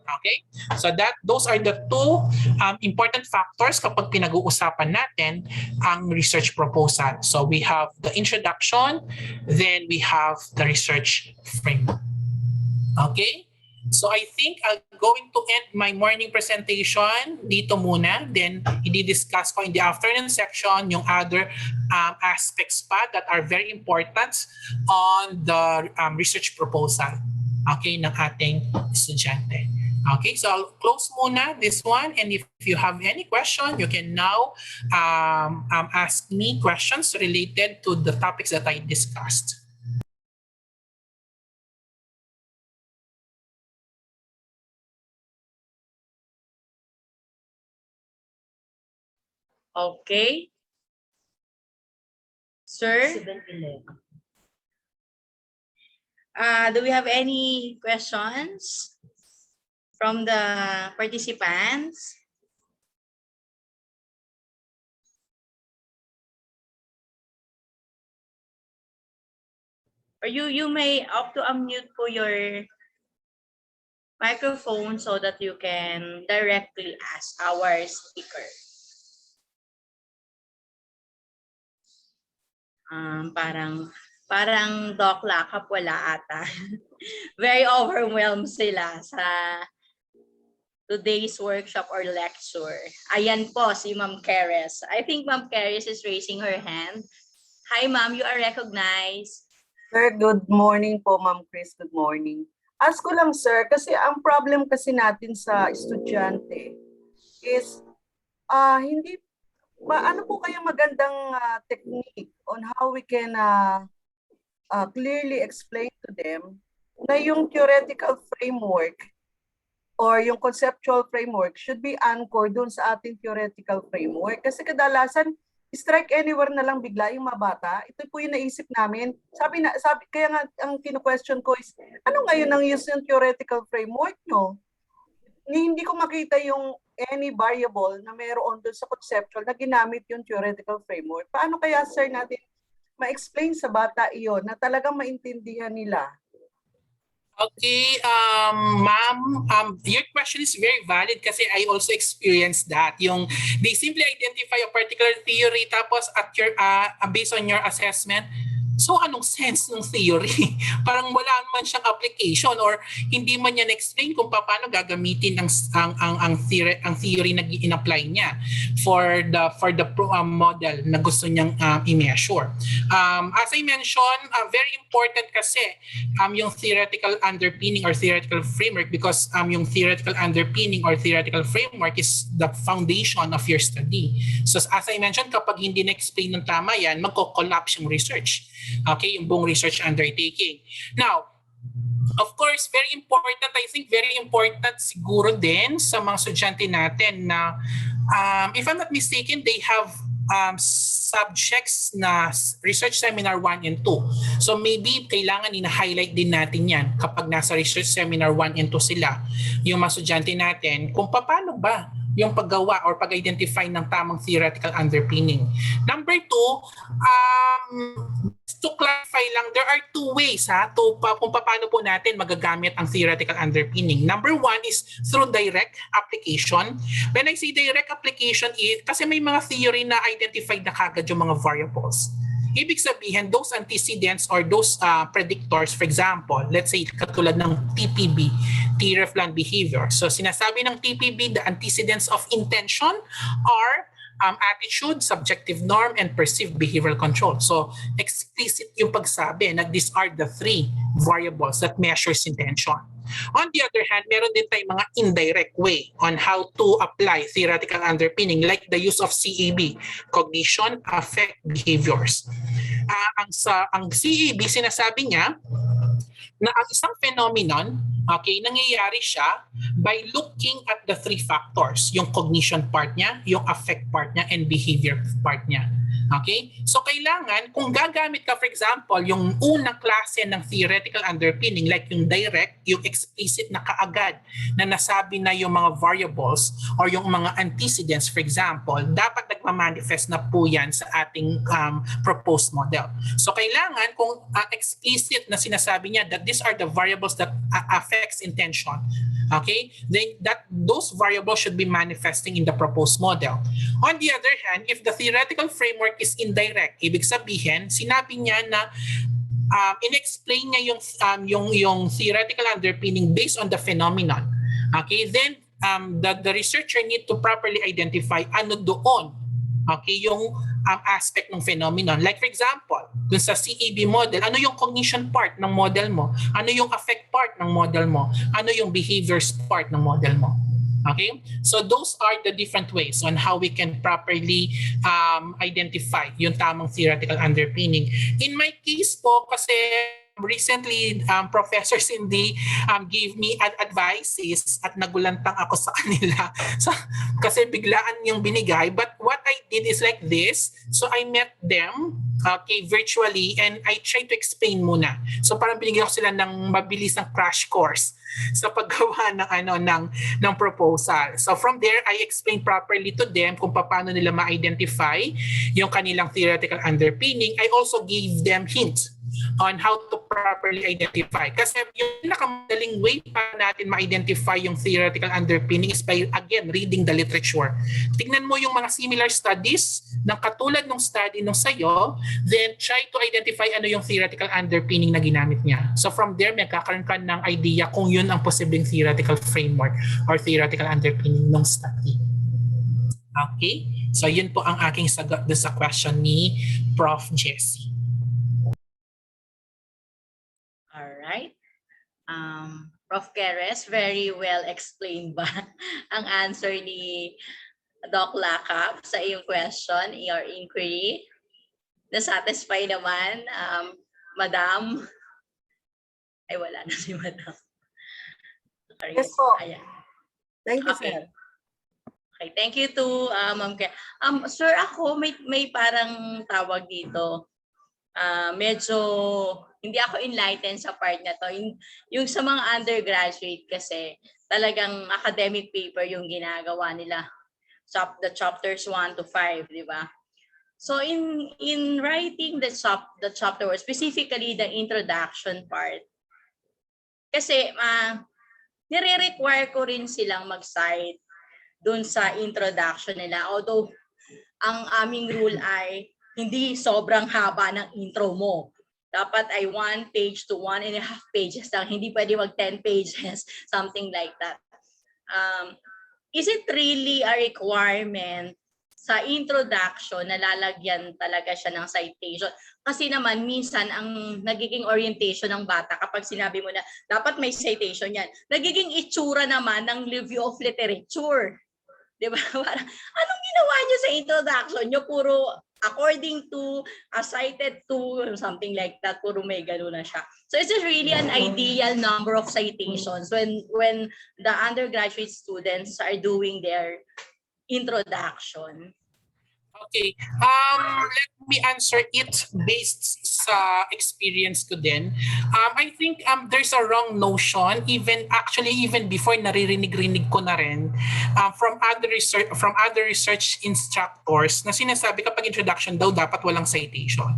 A: Okay? So those are the two important factors kapag pinag-uusapan natin ang research proposal. So we have the introduction, then we have the research framework. Okay? So I think I'm going to end my morning presentation dito muna. Then i-discuss ko in the afternoon section yung other aspects pa that are very important on the research proposal, okay, ng ating estudyante. Okay, so I'll close muna this one, and if you have any question, you can now ask me questions related to the topics that I discussed.
B: Okay. Sir, do we have any questions from the participants? Or you may opt to unmute po your microphone so that you can directly ask our speaker. Parang Doc Lakap wala ata. Very overwhelmed sila sa today's workshop or lecture. Ayan po si Ma'am Keres. I think Ma'am Keres is raising her hand. Hi Ma'am, you are recognized.
E: Sir, good morning po, Ma'am Chris. Good morning. Ask ko lang, sir, kasi ang problem kasi natin sa estudyante is hindi ano po kaya magandang technique on how we can clearly explain to them na yung theoretical framework or yung conceptual framework should be anchored dun sa ating theoretical framework. Kasi kadalasan, strike anywhere na lang bigla yung mga bata. Ito po yung naisip namin. Kaya nga ang kino-question ko is, ano ngayon ang use ng theoretical framework nyo? Hindi ko makita yung any variable na meron doon sa conceptual na ginamit yung theoretical framework. Paano kaya, sir, natin ma-explain sa bata iyon na talagang maintindihan nila?
A: Okay, ma'am, your question is very valid kasi I also experienced that. Yung they simply identify a particular theory tapos based on your assessment, so anong sense ng theory? Parang wala man siyang application or hindi man niya na-explain kung paano gagamitin ang theory na in-apply niya for the model na gusto niyang i-measure. As I mentioned, very important kasi yung theoretical underpinning or theoretical framework because yung theoretical underpinning or theoretical framework is the foundation of your study. So as I mentioned, kapag hindi na-explain ng tama yan, magko-collapse yung research. Okay, yung buong research undertaking. Now, of course, very important siguro din sa mga estudyante natin na if I'm not mistaken, they have subjects na research seminar 1 and 2. So maybe kailangan ina-highlight din natin yan kapag nasa research seminar 1 and 2 sila, yung mga estudyante natin, kung paano ba yung paggawa or pag-identify ng tamang theoretical underpinning. Number 2, to clarify lang, there are two ways kung paano po natin magagamit ang theoretical underpinning. Number 1 is through direct application. When I say direct application, kasi may mga theory na identified na kagad yung mga variables. Ibig sabihin, those antecedents or those predictors, for example, let's say katulad ng TPB, Theory of Planned Behavior. So sinasabi ng TPB, the antecedents of intention are attitude, subjective norm, and perceived behavioral control. So explicit yung pagsabi na these are the three variables that measures intention. On the other hand, meron din tayong mga indirect way on how to apply theoretical underpinning like the use of CAB, cognition, affect, behaviors. Ang CAB, sinasabi niya na ang isang phenomenon, okay, nangyayari siya by looking at the three factors, yung cognition part niya, yung affect part niya, and behavior part niya. Okay? So kailangan, kung gagamit ka, for example, yung unang klase ng theoretical underpinning, like yung direct, yung explicit na kaagad na nasabi na yung mga variables or yung mga antecedents, for example, dapat nagmamanifest na po yan sa ating proposed model. So kailangan, kung explicit na sinasabi niya that these are the variables that affects intention, okay, then those variables should be manifesting in the proposed model. On the other hand, if the theoretical framework is indirect, ibig sabihin, sinabi niya na in-explain niya yung theoretical underpinning based on the phenomenon. Okay, then the researcher need to properly identify ano doon, okay, yung aspect ng phenomenon. Like for example, dun sa CAB model, ano yung cognition part ng model mo? Ano yung affect part ng model mo? Ano yung behaviors part ng model mo? Okay? So those are the different ways on how we can properly identify yung tamang theoretical underpinning. In my case po, kasi recently, Professor Cindy gave me advices at nagulantang ako sa kanila. So, kasi biglaan yung binigay. But what I did is like this. So I met them virtually and I tried to explain muna. So parang binigyan ko sila ng mabilis ng crash course sa paggawa ng proposal. So from there, I explained properly to them kung paano nila ma-identify yung kanilang theoretical underpinning. I also gave them hints on how to properly identify. Kasi yung pinakamadaling way para natin ma-identify yung theoretical underpinning is by, again, reading the literature. Tingnan mo yung mga similar studies ng katulad ng study nung sayo, then try to identify ano yung theoretical underpinning na ginamit niya. So from there, magkakaroon ka ng idea kung yun ang posibleng theoretical framework or theoretical underpinning ng study. Okay? So yun po ang aking sagot sa question ni Prof. Jessie.
B: Alright. Prof. Keres, very well explained ba ang answer ni Doc Lakap sa iyong question, your inquiry? Na-satisfy naman, Madam? Ay, wala na si Madam.
E: Yes po.
B: Ayan.
E: Thank you,
B: Okay.
E: sir.
B: Okay, thank you to Ma'am Ke. Sir, ako may parang tawag dito. Medyo hindi ako enlightened sa part na to. Yung sa mga undergraduate kasi talagang academic paper yung ginagawa nila. The chapters 1 to 5, di ba? So in writing the chapter, or specifically the introduction part, kasi nire-require ko rin silang mag-cite dun sa introduction nila. Although ang aming rule ay hindi sobrang haba ng intro mo. Dapat ay 1 page to 1.5 pages lang. Hindi pwede mag 10 pages, something like that. Is it really a requirement sa introduction na lalagyan talaga siya ng citation? Kasi naman minsan ang nagiging orientation ng bata kapag sinabi mo na dapat may citation yan, nagiging itsura naman ng review of literature. Diba? Anong ginawa niyo sa introduction niyo? Puro according to, cited to, something like that. Puro may gano'n na siya. So is this really an ideal number of citations when the undergraduate students are doing their introduction?
A: Okay. Let me answer it based sa experience ko din. I think there's a wrong notion even before naririnig ko na rin from other research instructors na sinasabi kapag introduction daw dapat walang citation.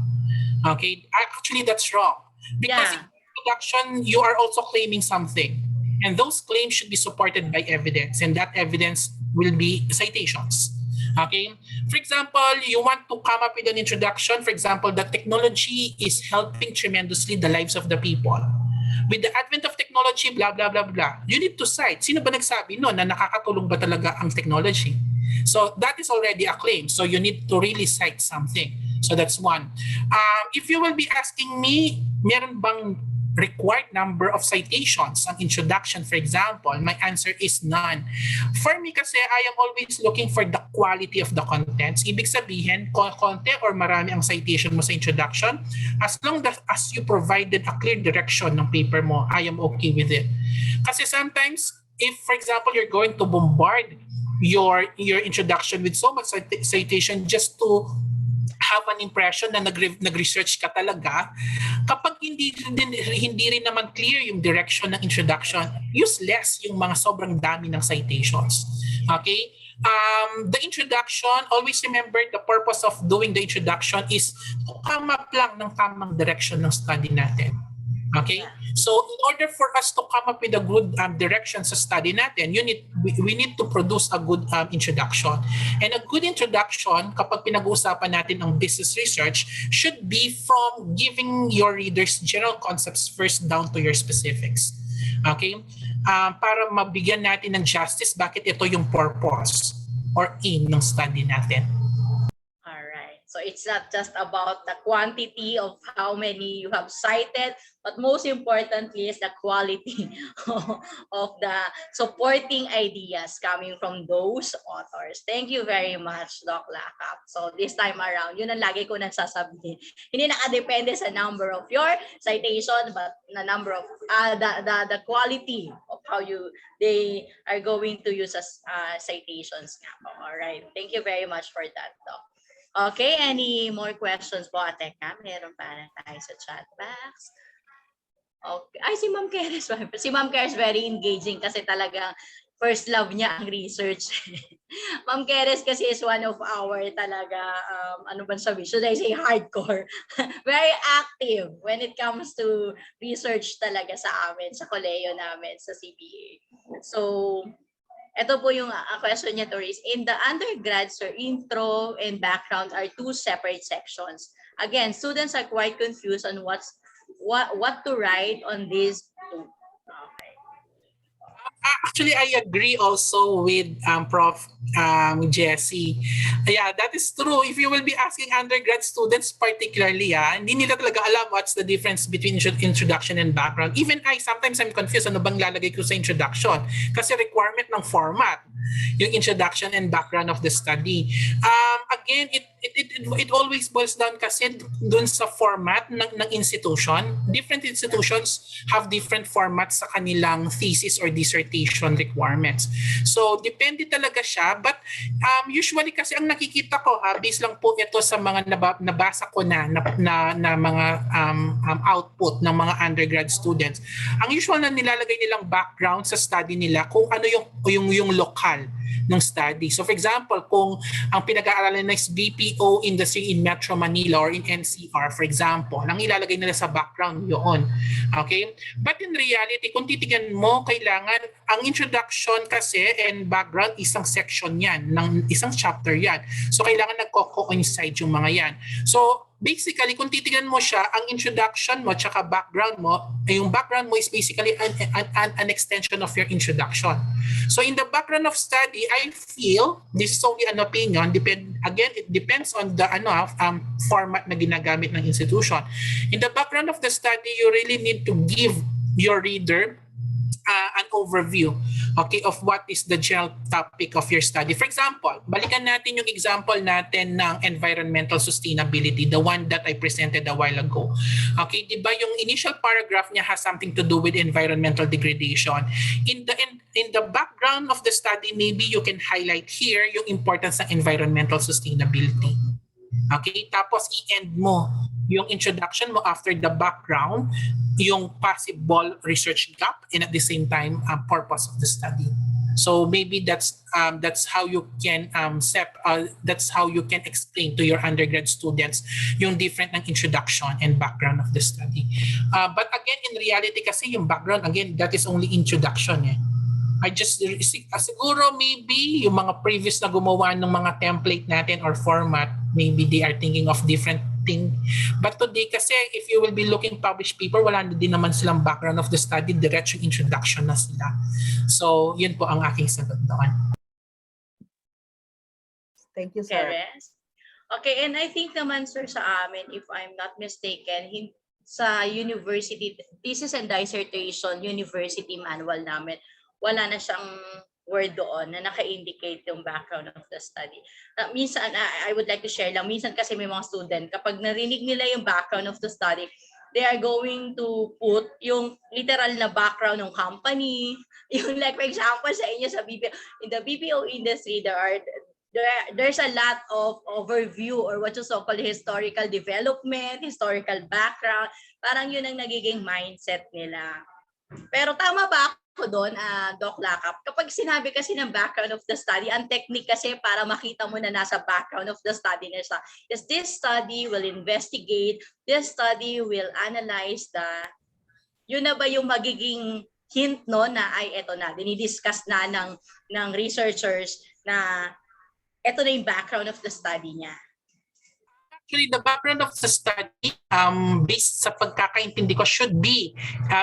A: Okay? Actually, that's wrong. Because in introduction, you are also claiming something. And those claims should be supported by evidence. And that evidence will be citations. Okay? For example, you want to come up with an introduction. For example, that technology is helping tremendously the lives of the people. With the advent of technology, blah, blah, blah, blah. You need to cite. Sino ba nagsabi no na nakakatulong ba talaga ang technology? So that is already a claim. So you need to really cite something. So that's one. If you will be asking me, meron bang required number of citations ang introduction, for example, my answer is none. For me kasi, I am always looking for the quality of the contents. Ibig sabihin, konti or marami ang citation mo sa introduction, as long as you provided a clear direction ng paper mo, I am okay with it. Kasi sometimes, if for example, you're going to bombard your introduction with so much citation just to have an impression na nag-research ka talaga, kapag hindi rin naman clear yung direction ng introduction, useless yung mga sobrang dami ng citations. Okay? The introduction, always remember the purpose of doing the introduction is to come up lang ng tamang direction ng study natin. Okay? So in order for us to come up with a good direction sa study natin, we need to produce a good introduction. And a good introduction, kapag pinag-uusapan natin ang business research, should be from giving your readers general concepts first down to your specifics. Okay? Para mabigyan natin ng justice, bakit ito yung purpose or aim ng study natin.
B: So it's not just about the quantity of how many you have cited, but most importantly is the quality of the supporting ideas coming from those authors. Thank you very much, Doc Lakap. So this time around, yun ang lagi ko nasasabihin. Hindi nakadepende sa number of your citation, but the number of the quality of how they are going to use as citations. All right. Thank you very much for that, Doc. Okay, any more questions po, Teka? Meron pa na tayo sa chat box. Okay. Ay, si Ma'am Keres. Si Ma'am Keres very engaging kasi talaga first love niya ang research. Ma'am Keres kasi is one of our talaga, ano ba sabi? Should I say hardcore? Very active when it comes to research talaga sa amin, sa koleyo namin, sa CBA. So, ito po yung question niya to raise. In the undergrad, sir, intro and background are two separate sections. Again, students are quite confused on what to write on these two. Okay.
A: Actually, I agree also with Prof. Jessie. Yeah, that is true. If you will be asking undergrad students particularly, hindi nila talaga alam what's the difference between introduction and background. Even sometimes I'm confused ano bang lalagay ko sa introduction kasi requirement ng format, yung introduction and background of the study. Again, it always boils down kasi dun sa format ng institution. Different institutions have different formats sa kanilang thesis or dissertation requirements. So, depende talaga siya. But usually kasi ang nakikita ko, based lang po ito sa mga nabasa ko na mga output ng mga undergrad students. Ang usual na nilalagay nilang background sa study nila kung ano yung lokal ng study. So for example, kung ang pinag-aaralan is BPO industry in Metro Manila or in NCR, for example, ang ilalagay nila sa background yun. Okay? But in reality, kung titignan mo, kailangan, ang introduction kasi and background, isang section yan, ng isang chapter yan. So kailangan nagko-coincide yung mga yan. So basically, kung titignan mo siya, ang introduction mo tsaka background mo, yung background mo is basically an extension of your introduction. So in the background of study, I feel, this is only an opinion, again, it depends on the format na ginagamit ng institution. In the background of the study, you really need to give your reader an overview, okay, of what is the general topic of your study. For example, balikan natin yung example natin ng environmental sustainability, the one that I presented a while ago. Okay, di ba yung initial paragraph niya has something to do with environmental degradation. In the background of the study, maybe you can highlight here yung importance ng environmental sustainability. Okay, tapos i-end mo yung introduction mo after the background, yung possible research gap, and at the same time, purpose of the study. So maybe that's how you can that's how you can explain to your undergrad students yung different ng introduction and background of the study. But again, in reality kasi yung background, again, that is only introduction. I just siguro maybe yung mga previous na gumawa ng mga template natin or format, maybe they are thinking of different thing. But today kasi if you will be looking published paper, wala na din naman silang background of the study, diretso introduction na sila. So yun po ang aking sagot doon.
E: Thank you, sir.
B: Teres. Okay, and I think naman, sir, sa amin, if I'm not mistaken, sa university, thesis and dissertation, university manual namin, wala na siyang word doon na naka-indicate yung background of the study. Minsan, I would like to share lang, minsan kasi may mga student, kapag narinig nila yung background of the study, they are going to put yung literal na background ng company, yung like for example sa inyo sa BPO, in the BPO industry, there's a lot of overview or what you so-called historical development, historical background, parang yun ang nagiging mindset nila. Pero tama ba ako doon, Doc Lakap? Kapag sinabi kasi ng background of the study, ang technique kasi para makita mo na nasa background of the study na siya is this study will investigate, this study will analyze yun na ba yung magiging hint no na ay eto na, dinidiscuss na ng researchers na eto na yung background of the study niya.
A: Actually, the background of the study, based sa pagkakaintindi ko, should be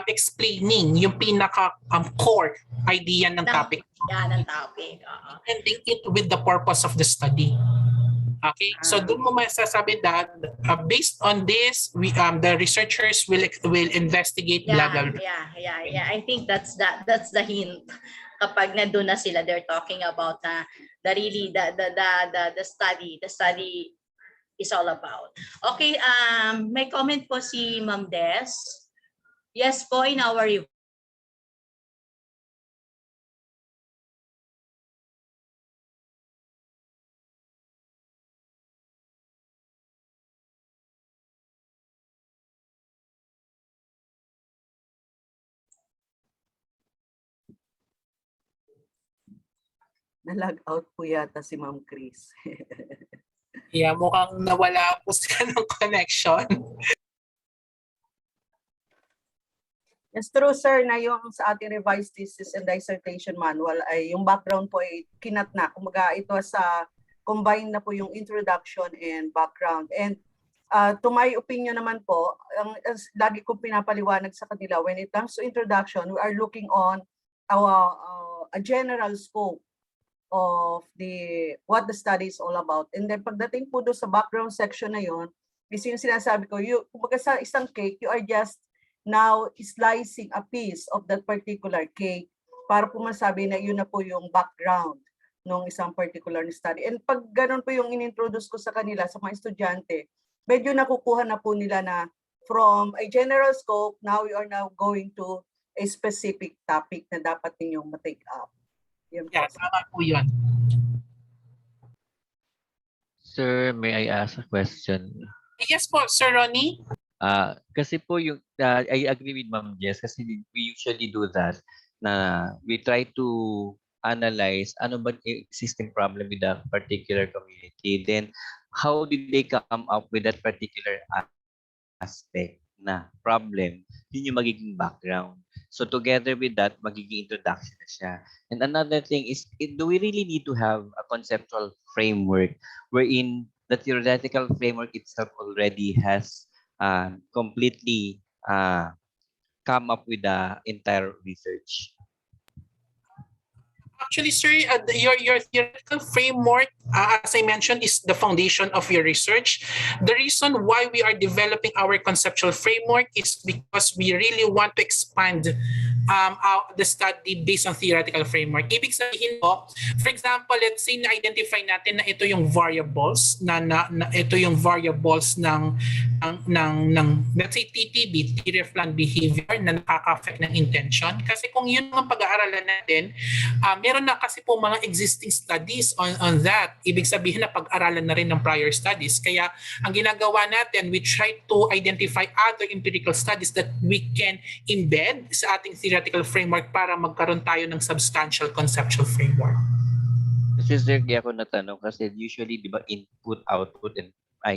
A: explaining yung pinaka-core idea ng topic.
B: Ng topic.
A: Ending it with the purpose of the study. Okay, so doon mo masasabi that based on this, the researchers will investigate.
B: Yeah. I think that's the hint. Kapag nandun na sila, they're talking about the study is all about. Okay, may comment po si Ma'am Des. Yes po, in our review.
E: Na-log out po yata si Ma'am Chris.
A: Yeah, mukhang nawala po siya ng connection.
E: Yes, true, sir, na yung sa ating revised thesis and dissertation manual ay yung background po ay kinat na. Kumaga ito sa combine na po yung introduction and background. And to my opinion naman po, lagi kong pinapaliwanag sa kanila, when it comes to introduction, we are looking on a general scope of what the study is all about. And then pagdating po doon sa background section na yun, is yung sinasabi ko, kumbaga sa isang cake, you are just now slicing a piece of that particular cake para po masabi na yun na po yung background. nung isang particular study. And pag ganun po yung inintroduce ko sa kanila, sa mga estudyante, medyo nakukuha na po nila na from a general scope, now we are now going to a specific topic na dapat ninyong ma-take up. Yun po.
A: Yeah, tama po yun.
F: Sir, may I ask a question?
A: Yes po, Sir Ronnie.
F: Kasi po yung I agree with Ma'am Jess kasi we usually do that na we try to analyze ano ba yung existing problem with that particular community. Then how did they come up with that particular aspect na problem? Yun yung magiging background. So together with that, magiging introduction na siya. And another thing is, do we really need to have a conceptual framework wherein the theoretical framework itself already has completely come up with the entire research?
A: Actually, sir, your theoretical framework, as I mentioned, is the foundation of your research. The reason why we are developing our conceptual framework is because we really want to expand the study based on theoretical framework. Ibig sabihin po, for example, let's say na-identify natin na ito yung variables na ito yung variables ng let's say TPB, theory of planned behavior, na nakaka-affect ng intention. Kasi kung yun ang pag-aaralan natin, meron na kasi po mga existing studies on that. Ibig sabihin na pag-aralan na rin ng prior studies. Kaya ang ginagawa natin, we try to identify other empirical studies that we can embed sa ating theoretical framework para magkaroon tayo ng substantial conceptual framework.
F: Kasi sir, kaya ako natanong kasi usually, di ba, input, output, and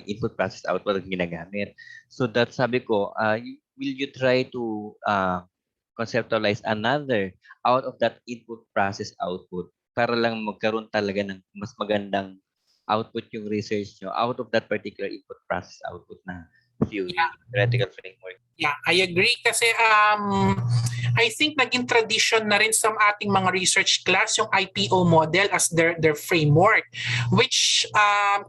F: input, process, output ang ginagamit. So that sabi ko, will you try to conceptualize another out of that input, process, output para lang magkaroon talaga ng mas magandang output yung research nyo out of that particular input, process, output na theory, theoretical framework?
A: Yeah, I agree kasi I think naging tradition na rin sa ating mga research class yung IPO model as their framework, which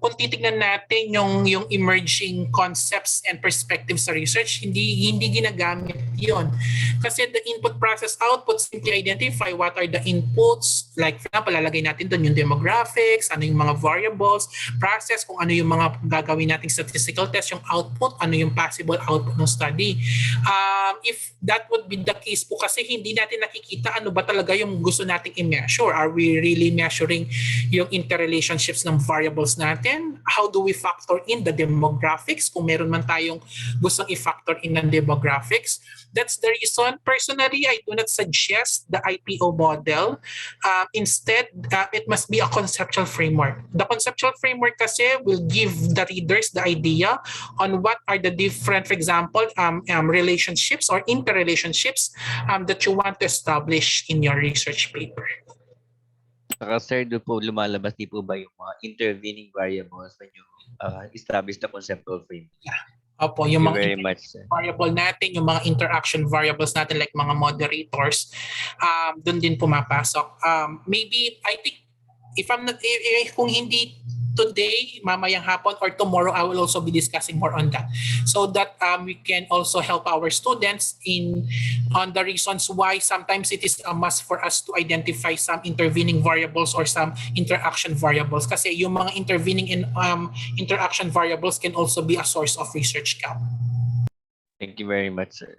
A: kung titignan natin yung emerging concepts and perspectives sa research, hindi ginagamit yon. Kasi the input, process, output simply identify what are the inputs, like for example, lalagay natin doon yung demographics, ano yung mga variables, process, kung ano yung mga gagawin nating statistical test, yung output, ano yung possible output ng study. If that would be the case po, kasi hindi natin nakikita ano ba talaga yung gusto nating i-measure. Are we really measuring yung interrelationships ng variables natin? How do we factor in the demographics kung meron man tayong gustong i-factor in ng demographics? That's the reason. Personally, I do not suggest the IPO model. Instead, it must be a conceptual framework. The conceptual framework kasi will give the readers the idea on what are the different, for example, relationships or interrelationships that you want to establish in your research paper.
F: Saka sir, doon po lumalabas di po ba yung mga intervening variables when you establish the conceptual framework?
A: Opo,
F: Thank
A: yung
F: you
A: mga
F: very much, sir.
A: variable natin, yung mga interaction variables natin like mga moderators, doon din pumapasok. Maybe, I think, kung hindi today, mamayang hapon, or tomorrow, I will also be discussing more on that. So that we can also help our students on the reasons why sometimes it is a must for us to identify some intervening variables or some interaction variables. Kasi yung mga intervening in interaction variables can also be a source of research gap.
F: Thank you very much, sir.